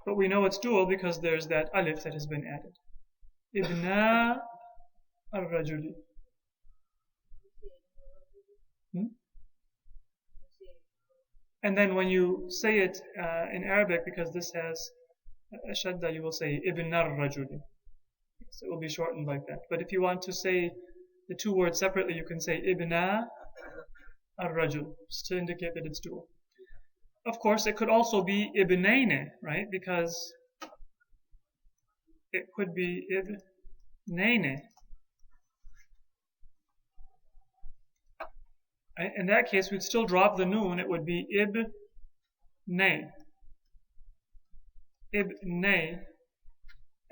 But we know it's dual because there's that alif that has been added. Ibna Al-Rajuli. And then when you say it in Arabic, because this has a shadda, you will say Ibn ar-Rajuli. So it will be shortened like that. But if you want to say the two words separately, you can say Ibna ar-Rajul, just to indicate that it's dual. Of course, it could also be Ibnaine, right? Because it could be Ibnaine. Right? In that case, we'd still drop the noon. It would be Ibnay. Ibnay.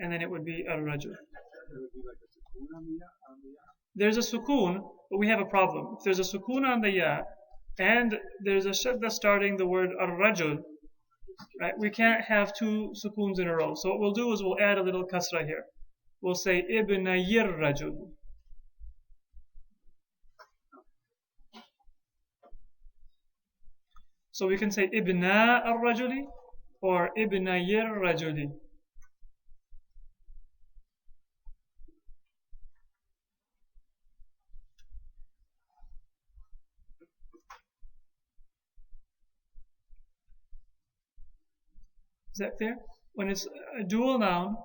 And then it would be Al-Rajul. There's a sukoon, but we have a problem. If there's a sukoon on the ya, and there's a shadda starting the word Al-Rajul, Right? We can't have two sukoons in a row. So what we'll do is we'll add a little kasra here. We'll say ibnayir rajul. So we can say ibna al-rajuli or ibnayir rajuli. Is that clear? When it's a dual noun,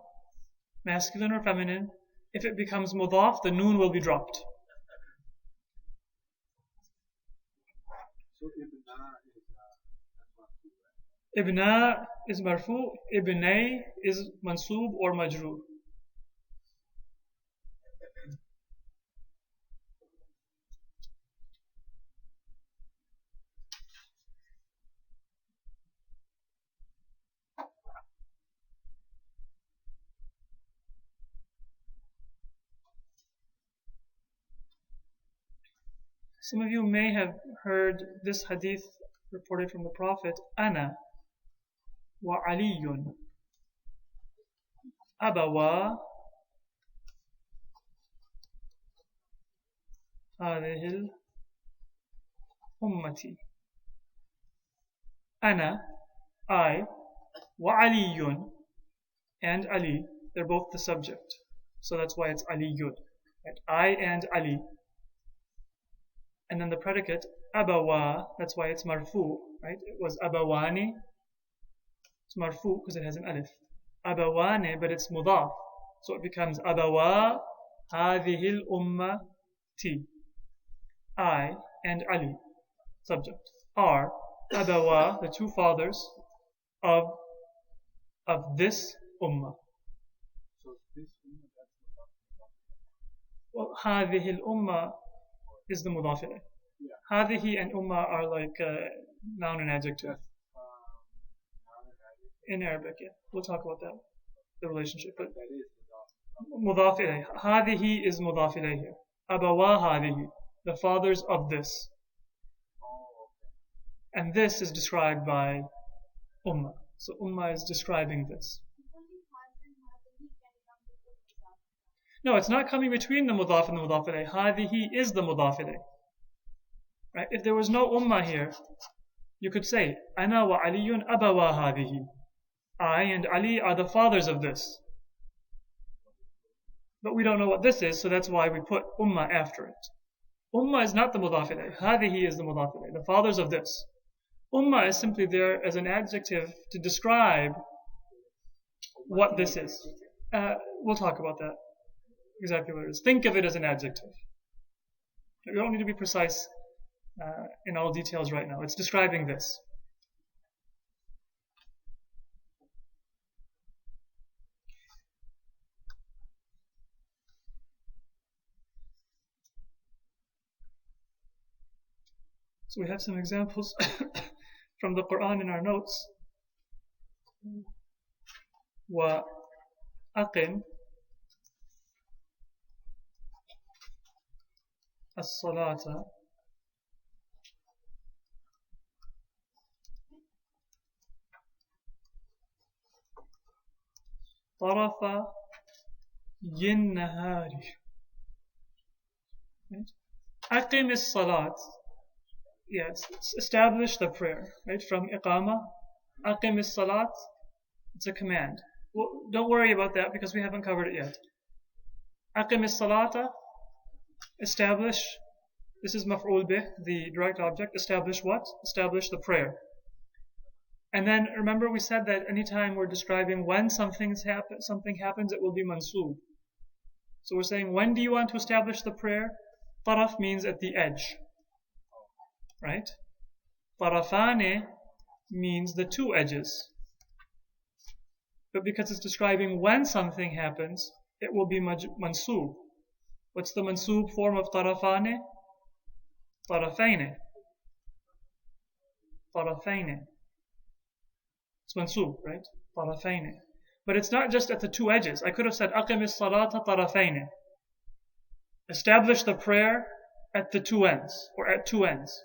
masculine or feminine, if it becomes mudaf, the noon will be dropped. So Ibna is that's Ibna is marfu, right? marfu, ibnay is mansub or majroor. Some of you may have heard this hadith reported from the Prophet, Ana wa Aliyun abawa هذه الأمة. Ana, I, wa Aliyun, and Ali, they're both the subject. So that's why it's Aliyun. Right? I and Ali. And then the predicate, abawa, that's why it's marfu, right? It was abawani. It's marfu because it has an alif. Abawani, but it's mudaf. So it becomes abawa hadhihi ummati. I and Ali, subject, are abawa, the two fathers of this ummah. So this one, that's mudaf. Well, hadhihi ummah is the mudaf ilayh. Yeah. Hadhihi and ummah are like noun and adjective. That's noun and adjective. In Arabic, yeah. We'll talk about that, the relationship. But That is mudaf. mudaf ilayh. Hadihi is mudaf ilayh here. Abawa hadihi, the fathers of this. Oh, okay. And this is described by ummah. So ummah is describing this. No, it's not coming between the mudaf and the mudaf ilayh. Hadihi is the mudaf ilayh. Right? If there was no ummah here, you could say, Ana wa Aliyun abawa hadihi. I and Ali are the fathers of this. But we don't know what this is, so that's why we put ummah after it. Ummah is not the mudaf ilayh. Hadihi is the mudaf ilayh, the fathers of this. Ummah is simply there as an adjective to describe what this is. We'll talk about that. Exactly what it is. Think of it as an adjective. We don't need to be precise in all details right now. It's describing this. So we have some examples from the Quran in our notes. وَأَقِمْ الصلاة طرف النهار. أقم الصلاة. Yes, establish the prayer. Right, from iqama. أقم الصلاة. It's a command. Well, don't worry about that because we haven't covered it yet. أقم الصلاة. Establish. This is maf'ul bih, the direct object. Establish what? Establish the prayer. And then remember we said that anytime we're describing when something happens, it will be mansub. So we're saying, when do you want to establish the prayer? Taraf means at the edge. Right? Tarafane means the two edges. But because it's describing when something happens, it will be mansub. What's the mansub form of tarafane? Tarafaine. Tarafaine. It's mansub, right? Tarafaine. But it's not just at the two edges. I could have said aqimis salata tarafaine. Establish the prayer at the two ends, or at two ends.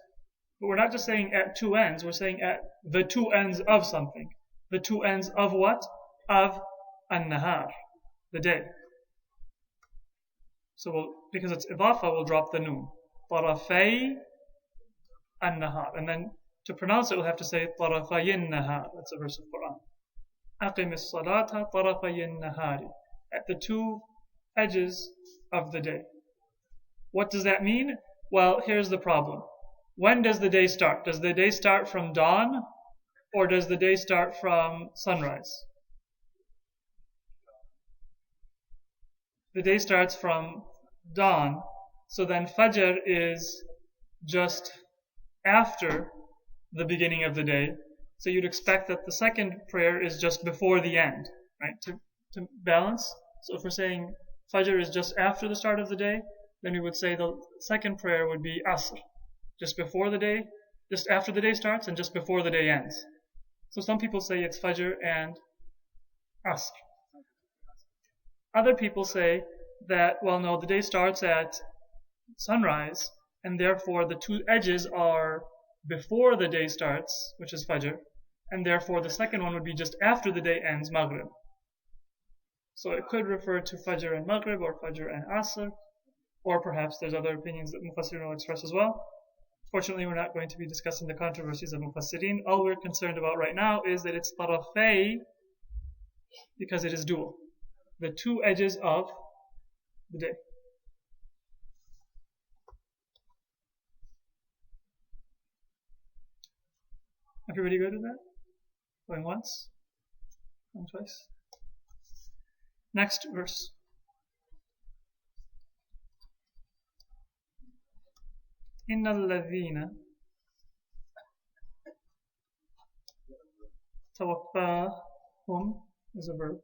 But we're not just saying at two ends, we're saying at the two ends of something. the two ends of what? Of an-nahar, the day. So because it's idafa, we'll drop the noon. طرفي النهار. And then to pronounce it, we'll have to say طرفي النهار. That's a verse of Quran. أقم الصلاة طرفي النهار. At the two edges of the day. What does that mean? Well, here's the problem. When does the day start? Does the day start from dawn or does the day start from sunrise? The day starts from dawn, so then Fajr is just after the beginning of the day. So you'd expect that the second prayer is just before the end, right? To balance. So if we're saying Fajr is just after the start of the day, then we would say the second prayer would be Asr, just before the day, just after the day starts and just before the day ends. So some people say it's Fajr and Asr. Other people say that, well, no, the day starts at sunrise, and therefore the two edges are before the day starts, which is Fajr, and therefore the second one would be just after the day ends, Maghrib. So it could refer to Fajr and Maghrib, or Fajr and Asr, or perhaps there's other opinions that Mufassirin will express as well. Fortunately, we're not going to be discussing the controversies of Mufassirin. All we're concerned about right now is that it's tarafay because it is dual. The two edges of the day. Everybody good with that? Going once? Going twice? Next verse. إن الذين توفاهم is a verb.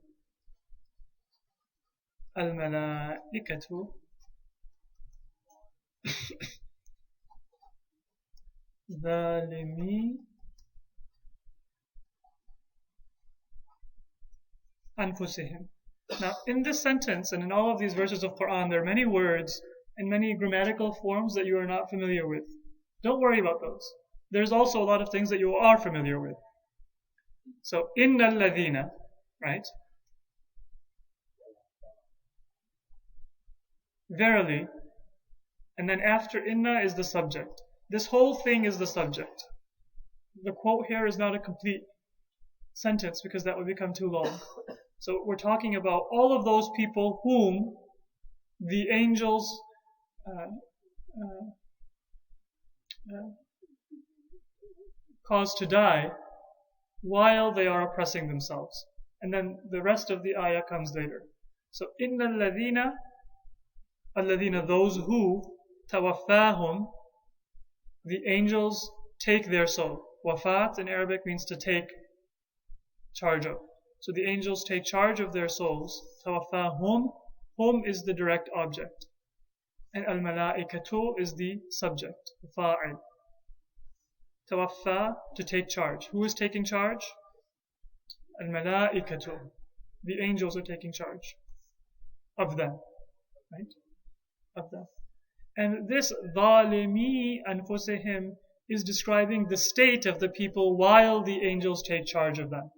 الملائكة ظالمي أنفسهم. Now, in this sentence and in all of these verses of Quran, there are many words and many grammatical forms that you are not familiar with. Don't worry about those. There's also a lot of things that you are familiar with. So, inna alladhina, right? Verily. And then after inna is the subject. This whole thing is the subject. The quote here is not a complete sentence because that would become too long. So we're talking about all of those people whom the angels cause to die while they are oppressing themselves. And then the rest of the ayah comes later. So, inna alladhina, those who, tawaffahum, the angels take their soul. Wafat in Arabic means to take charge of. So the angels take charge of their souls. Tawaffahum, hum is the direct object. And al-malaikatu is the subject, the fa'il. Tawaffa, to take charge. Who is taking charge? Al-malaikatu. The angels are taking charge of them. Right? Of them. And this ظَالِمِي أَنفُسِهِمْ is describing the state of the people while the angels take charge of them.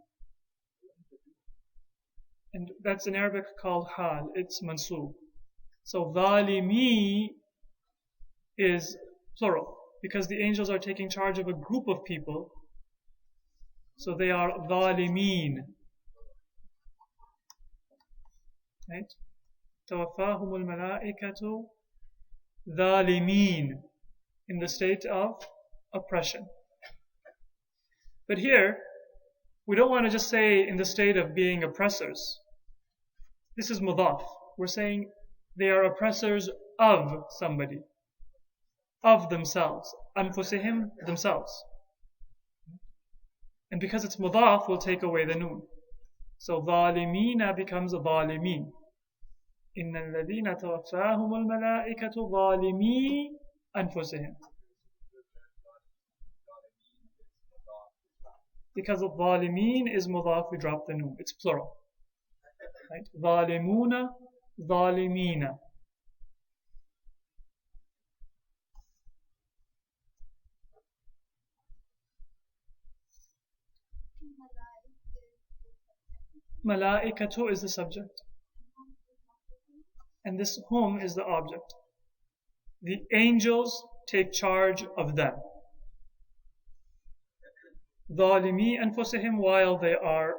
And that's in Arabic called hal. It's mansub. So ظَالِمِي is plural because the angels are taking charge of a group of people. So they are ظَالِمِين. Right? توفاهم الملائكة ظالمين, in the state of oppression. But here, we don't want to just say in the state of being oppressors. This is mudaf. We're saying they are oppressors of somebody, of themselves. Anfusihim, themselves. And because it's mudaf, we'll take away the noon. So ظالمين becomes ظالمين. إن الذين توفاهم الملائكة ظالمي أنفسهم. Because of ظالمين is mudaf, we drop the noon. It's plural. Right? ظالمون ظالمين. Malaikatu is the subject. And this hum is the object. The angels take charge of them. ظالمي أنفسهم, while they are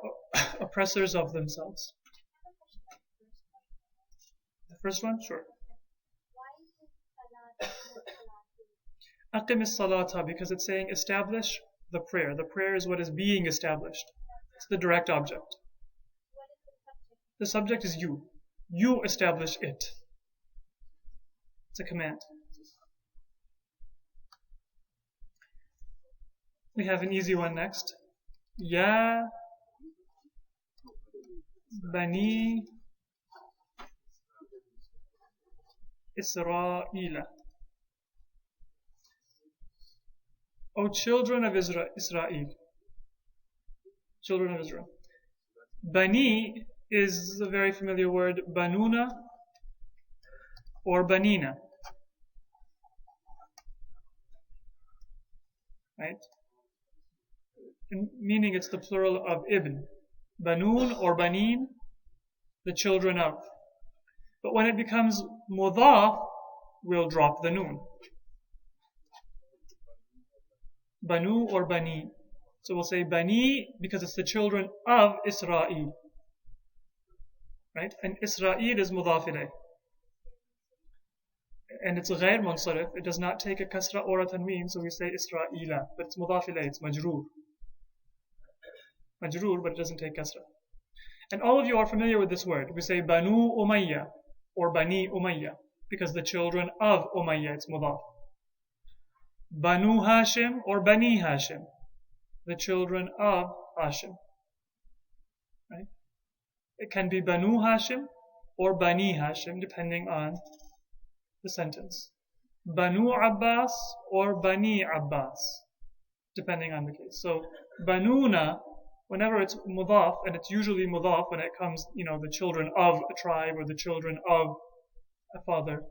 oppressors of themselves. The first one? Sure. أقم الصلاة, because it's saying establish the prayer. The prayer is what is being established. It's the direct object. The subject is you. You establish it. It's a command. We have an easy one next. Ya Bani Isra'ila. O children of Israel. Children of Israel. Bani is a very familiar word, Banuna or Banina. Right? Meaning it's the plural of ibn. Banun or banin, the children of. But when it becomes mudaf, we'll drop the noon. Banu or bani. So we'll say bani because it's the children of Israel. Right? And Israel is mudaf ilayh. And it's غير منصرف. It does not take a kasra or a tanween, so we say Isra'ila. But it's mudaf ilayh, it's majroor. Majroor, but it doesn't take kasra. And all of you are familiar with this word. We say Banu Umayya or Bani Umayya because the children of Umayya, it's mudaf. Banu Hashim or Bani Hashim, the children of Hashim. Right? It can be Banu Hashim or Bani Hashim depending on the sentence. Banu Abbas or Bani Abbas depending on the case. So Banuna, whenever it's mudaf, and it's usually mudaf when it comes, the children of a tribe or the children of a father,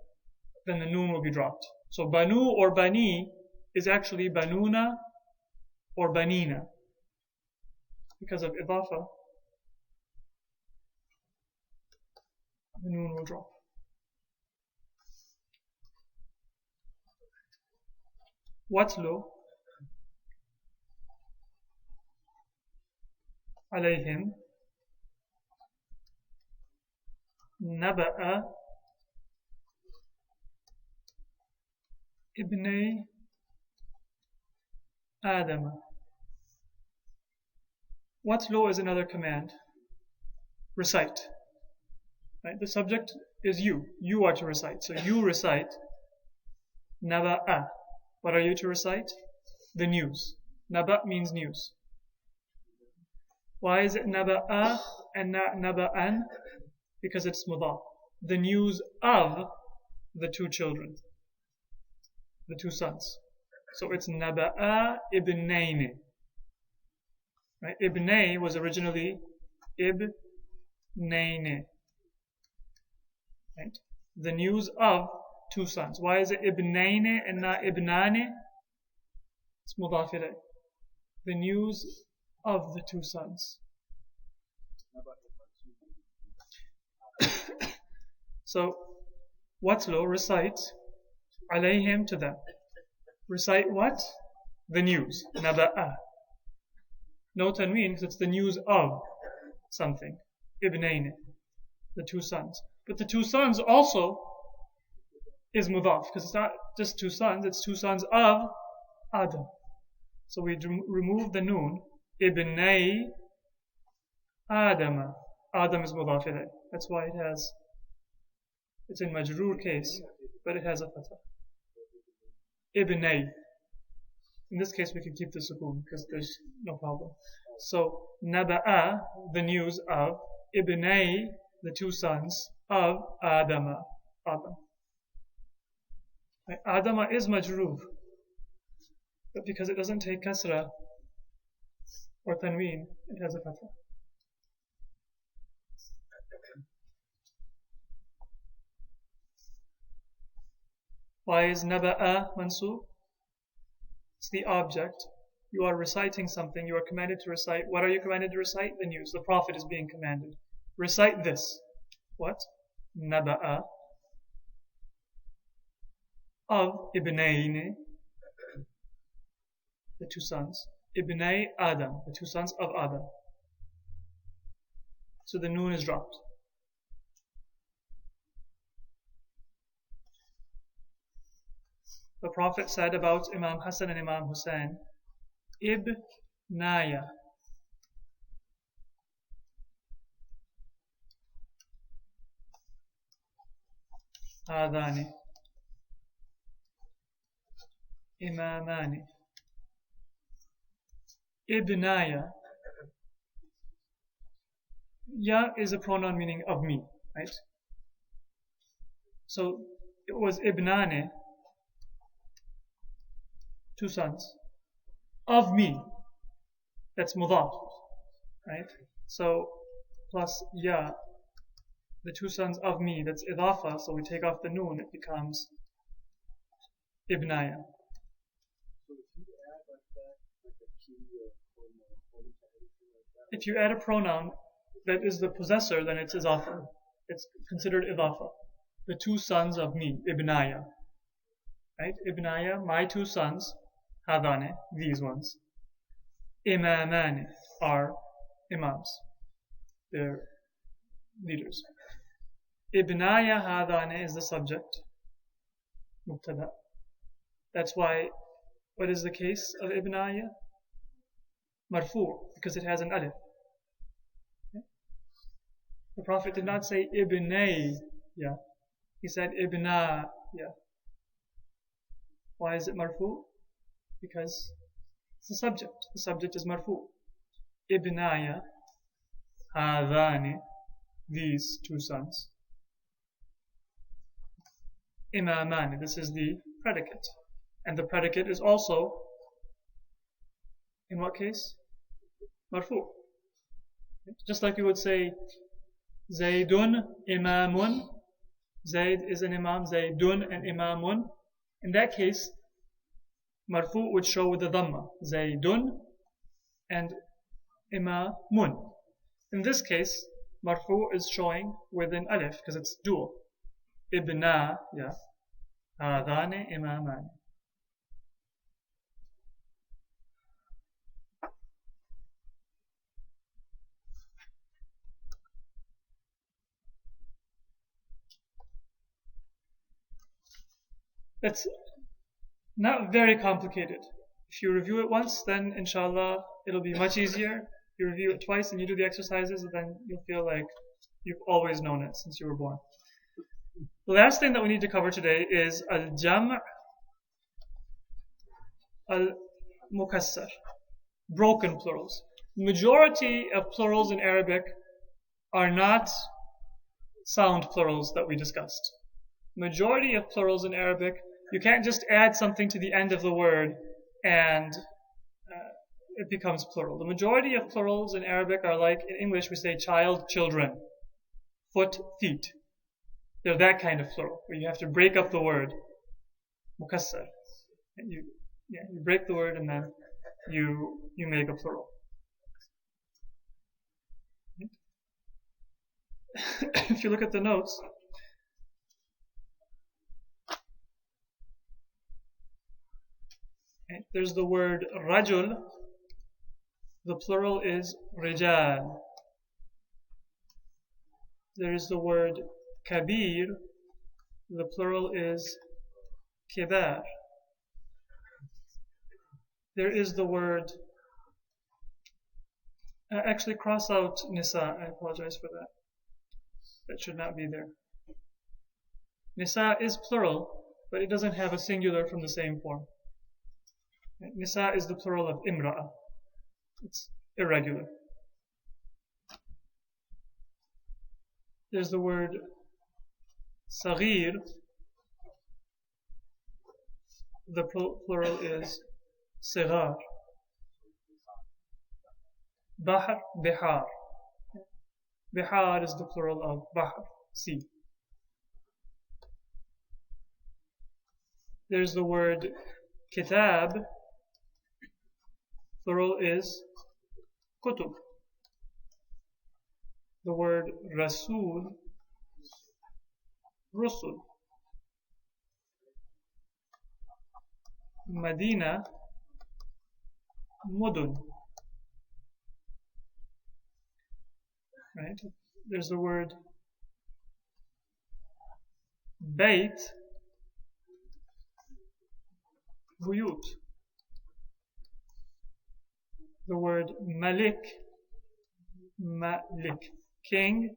then the noon will be dropped. So Banu or Bani is actually Banuna or Banina. Because of idafa, the noon will drop. Watlu عليهم نبأ ابني آدم. Watlu is another command. Recite. Right? The subject is you. You are to recite. So you recite Naba'a. What are you to recite? The news. Naba means news. Why is it Naba'a and not Naba'an? Because it's mudaf. The news of the two children. The two sons. So it's Naba'a ibnayni. Right? Ibnay was originally ibnayni. Right? The news of two sons. Why is it ibnayni and not ibnani? It's mudaf ilayh. The news of the two sons. So, watlu, recite, alayhim, to them. Recite what? The news. Naba'a. No tanween because it's the news of something. Ibnayni. The two sons. But the two sons also is mudaf because it's not just two sons, it's two sons of Adam. So we remove the noon. Ibnay Adama. Adam is mudaf ilayh. That's why it's in majroor case, but it has a fatha. Ibnay. In this case we can keep the sukoon because there's no problem. So Naba'a, the news of Ibnay, the two sons of Adama. Adam. Adama is majroor, but because it doesn't take kasra or tanween, it has a fatha. Why is Naba'a mansoob? It's the object. You are reciting something, you are commanded to recite. What are you commanded to recite? The news. The Prophet is being commanded. Recite this. What? Naba'a of Ibnayn, the two sons. Ibnay Adam, the two sons of Adam. So the noon is dropped. The Prophet said about Imam Hassan and Imam Hussein, Ibnaya. Adani. Imamani. Ibnaya. Ya is a pronoun meaning of me, right? So it was Ibnane, two sons, of me. That's mudaf, right? So plus ya, the two sons of me, that's idafa, so we take off the noon, it becomes Ibnaya. So if you add like that, like a key or anything like that, If you add a pronoun that is the possessor, then it's idafa. It's considered idafa. The two sons of me, Ibnaya. Right? Ibnaya, my two sons, Hadane, these ones. Imamani are imams. They're leaders. Ibnaya Hadane is the subject. Mubtada. That's why, what is the case of Ibnaya? Marfu, because it has an alif. The Prophet did not say Ibnayya. He said Ibnaya. Why is it marfu? Because it's the subject. The subject is marfu. Ibnaya Hadani, these two sons. Imamani, this is the predicate. And the predicate is also, in what case? Marfu. Just like we would say, Zaydun imamun. Zayd is an imam, Zaydun and imamun. In that case, marfu would show with the dhamma. Zaydun and imamun. In this case, marfu is showing with an alif because it's dual. Ibna, Hadani imamani. It's not very complicated. If you review it once, then inshallah it'll be much easier. If you review it twice and you do the exercises, then you'll feel like you've always known it since you were born. The last thing that we need to cover today is al-jam' al-mukassar, broken plurals. Majority of plurals in Arabic are not sound plurals that we discussed. Majority of plurals in Arabic, you can't just add something to the end of the word and it becomes plural. The majority of plurals in Arabic are like in English we say child, children, foot, feet. They're that kind of plural where you have to break up the word. Mukassar. You break the word and then you make a plural. If you look at the notes, there's the word rajul. The plural is rijal. There is the word kabir. The plural is kibar. There is the word, actually cross out nisa. I apologize for that. That should not be there. Nisa is plural, but it doesn't have a singular from the same form. Nisa is the plural of imra'a. It's irregular. There's the word saghir. The plural is sighar. Bahr, bihar. Bihar is the plural of bahr, sea. There's the word kitab. plural is kutub. The word Rasul, Rusul. Medina, Mudun. Right? There's the word Bayt, Buyut. The word Malik, Malik, king,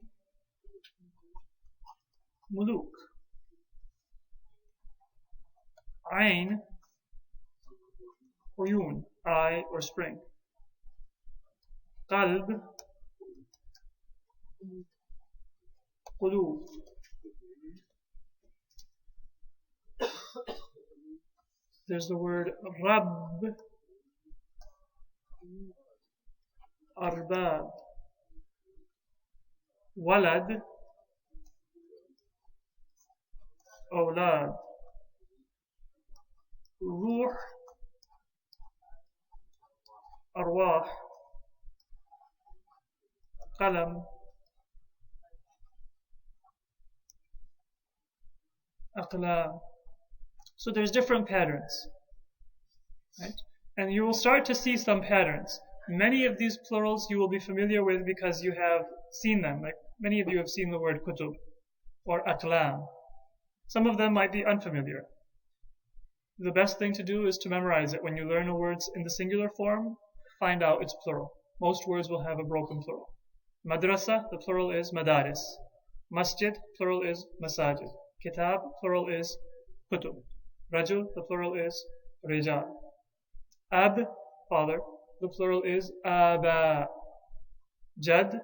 Muluk. Ain, Uyun, eye or spring. Qalb, Qulub. There's the word Rabb, Arbab. Walad, Awlad. Ruh, Arwah. Qalam, Aqlam. So there's different patterns, right? And you will start to see some patterns. Many of these plurals you will be familiar with because you have seen them. Like many of you have seen the word kutub or aqlam. Some of them might be unfamiliar. The best thing to do is to memorize it. When you learn a word in the singular form, find out its plural. Most words will have a broken plural. Madrasa, the plural is madaris. Masjid, plural is masajid. Kitab, plural is kutub. Rajul, the plural is rijal. Ab, father, the plural is aba. Jad,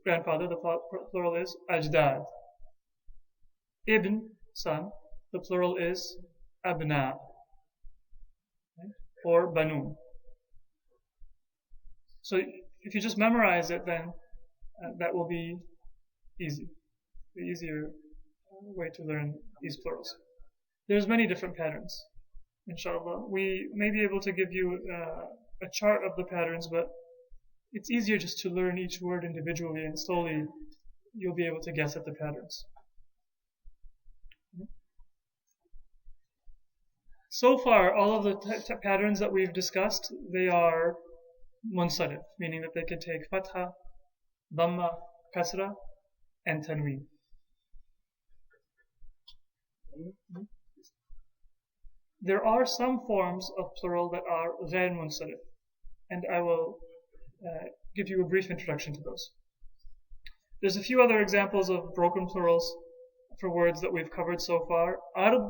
grandfather, the plural is ajdad. Ibn, son, the plural is abna, or banun. So if you just memorize it, then that will be easy, the easier way to learn these plurals. There's many different patterns, inshallah. We may be able to give you a chart of the patterns, but it's easier just to learn each word individually, and slowly you'll be able to guess at the patterns. So far, all of the patterns that we've discussed, they are munsarif, meaning that they can take fatha, dhamma, kasra, and tanween. There are some forms of plural that are ghair munsarif, and I will give you a brief introduction to those. There's a few other examples of broken plurals for words that we've covered so far. Ard,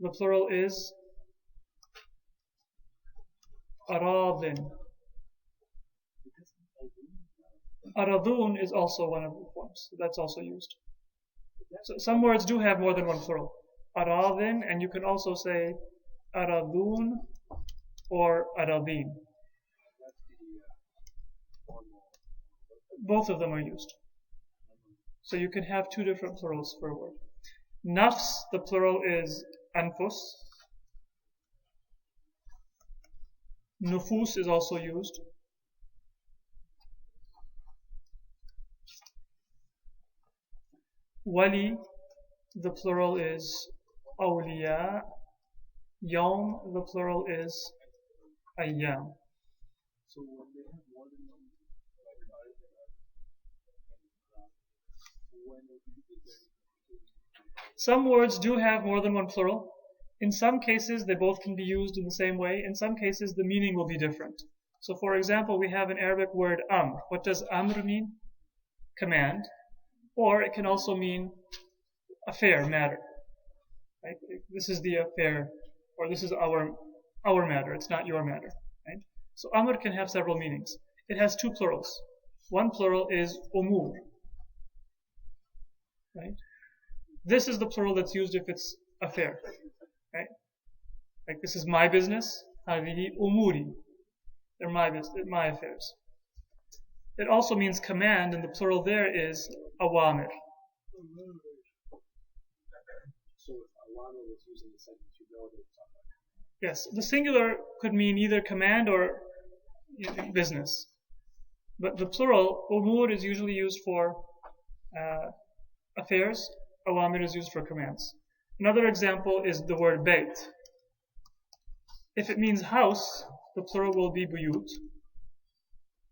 the plural is aradin. Aradun is also one of the forms. That's also used. So some words do have more than one plural. Aradin, and you can also say aradun or aradin. Both of them are used. So you can have two different plurals for a word. Nafs, the plural is anfus. Nufus is also used. Wali, the plural is awliya. Yawm, the plural is ayyam. So when they have more than one, some words do have more than one plural. In some cases, they both can be used in the same way. In some cases, the meaning will be different. So for example, we have an Arabic word amr. What does amr mean? Command. Or it can also mean affair, matter. Right? This is the affair, or this is our matter. It's not your matter. Right? So amr can have several meanings. It has two plurals. One plural is umur. Right? This is the plural that's used if it's affair. Right? Like this is my business. Hadihi umuri. They're my business, my affairs. It also means command, and the plural there is awamir. so if Awamir was using the sentence, you know that it's talking about Yes, the singular could mean either command or business. But the plural, umur, is usually used for affairs. Awamir is used for commands. Another example is the word bayt. If it means house, the plural will be buyut.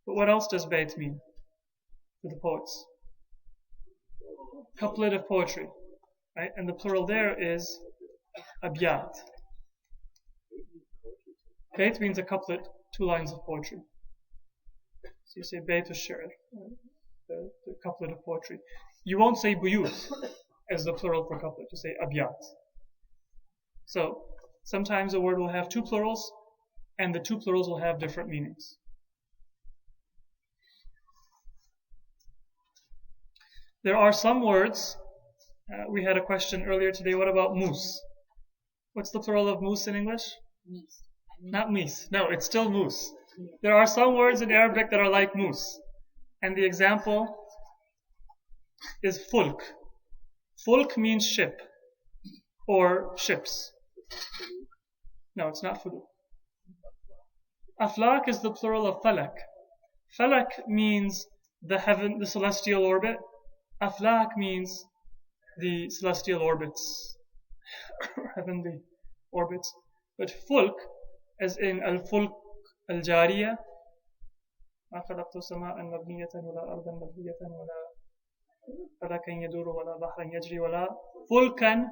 But what else does bayt mean for the poets? Couplet of poetry, right? And the plural there is abyat. Bayt means a couplet, 2 lines of poetry. So you say bayt al-shi'r, the couplet of poetry. You won't say buyut as the plural for couplet. You say abyat. So sometimes a word will have 2 plurals, and the 2 plurals will have different meanings. There are some words. We had a question earlier today. What about moose? What's the plural of moose in English? Meese. Not meese. No, it's still moose. There are some words in Arabic that are like moose. And the example is fulk. Fulk means ship or ships. No, it's not fuluk. Aflak is the plural of falak. Falak means the heaven, the celestial orbit. Aflak means the celestial orbits, heavenly orbits. But fulk, as in al-fulk al-jariya, ما خلقت سماء مبنية ولا أرضا مبنية ولا فلكا يدور ولا بحرا يجري ولا fulkan.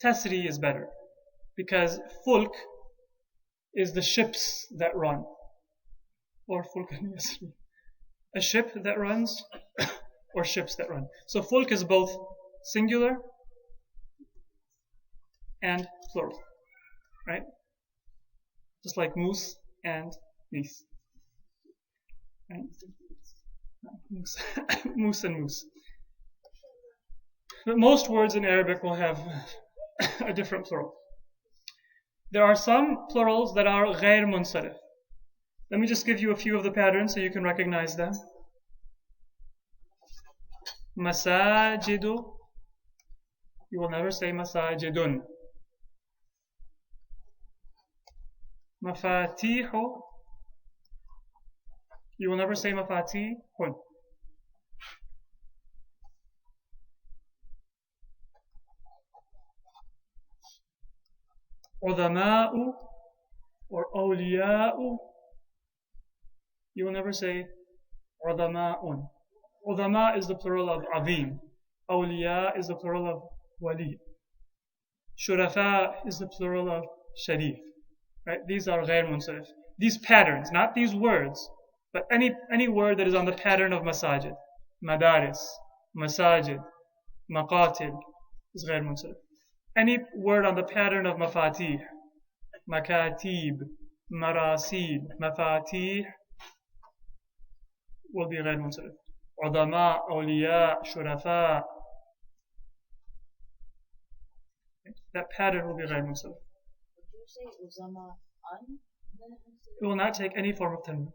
Tasri is better because fulk is the ships that run, or fulkan yasri, a ship that runs or ships that run. So fulk is both singular and plural, right? Just like moose and meese. Right? Moose. Moose and moose. But most words in Arabic will have a different plural. There are some plurals that are غير منصرف. Let me just give you a few of the patterns so you can recognize them. Masajidu. You will never say masajidun. Mafatihu. You will never say mafatihun. Udama'u or awliya'u. You will never say udama'un. Udama is the plural of azim. Awliya is the plural of wali. Shurafa is the plural of sharif. Right? These are غير منصرف. These patterns, not these words, but any word that is on the pattern of masajid. Madaris, masajid, maqatil is غير منصرف. Any word on the pattern of mafatih, makatib, marasid, mafatih will be غير منصرف. Udama, awliya, shurafa. That pattern will be غير منصرف. Would you say Uzama an? It will not take any form of tanween.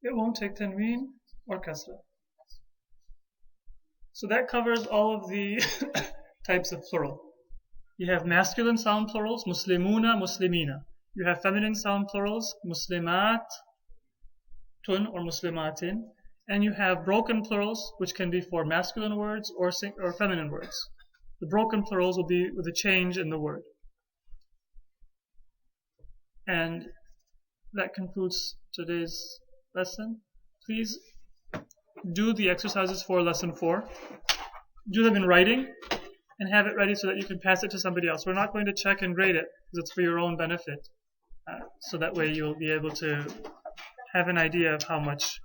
It won't take tanween or kasra. So that covers all of the types of plural. You have masculine sound plurals, muslimuna, muslimina. You have feminine sound plurals, muslimat, tun or muslimatin. And you have broken plurals, which can be for masculine words or feminine words. The broken plurals will be with a change in the word. And that concludes today's lesson. Please do the exercises for lesson 4. Do them in writing and have it ready so that you can pass it to somebody else. We're not going to check and grade it because it's for your own benefit. So that way you'll be able to have an idea of how much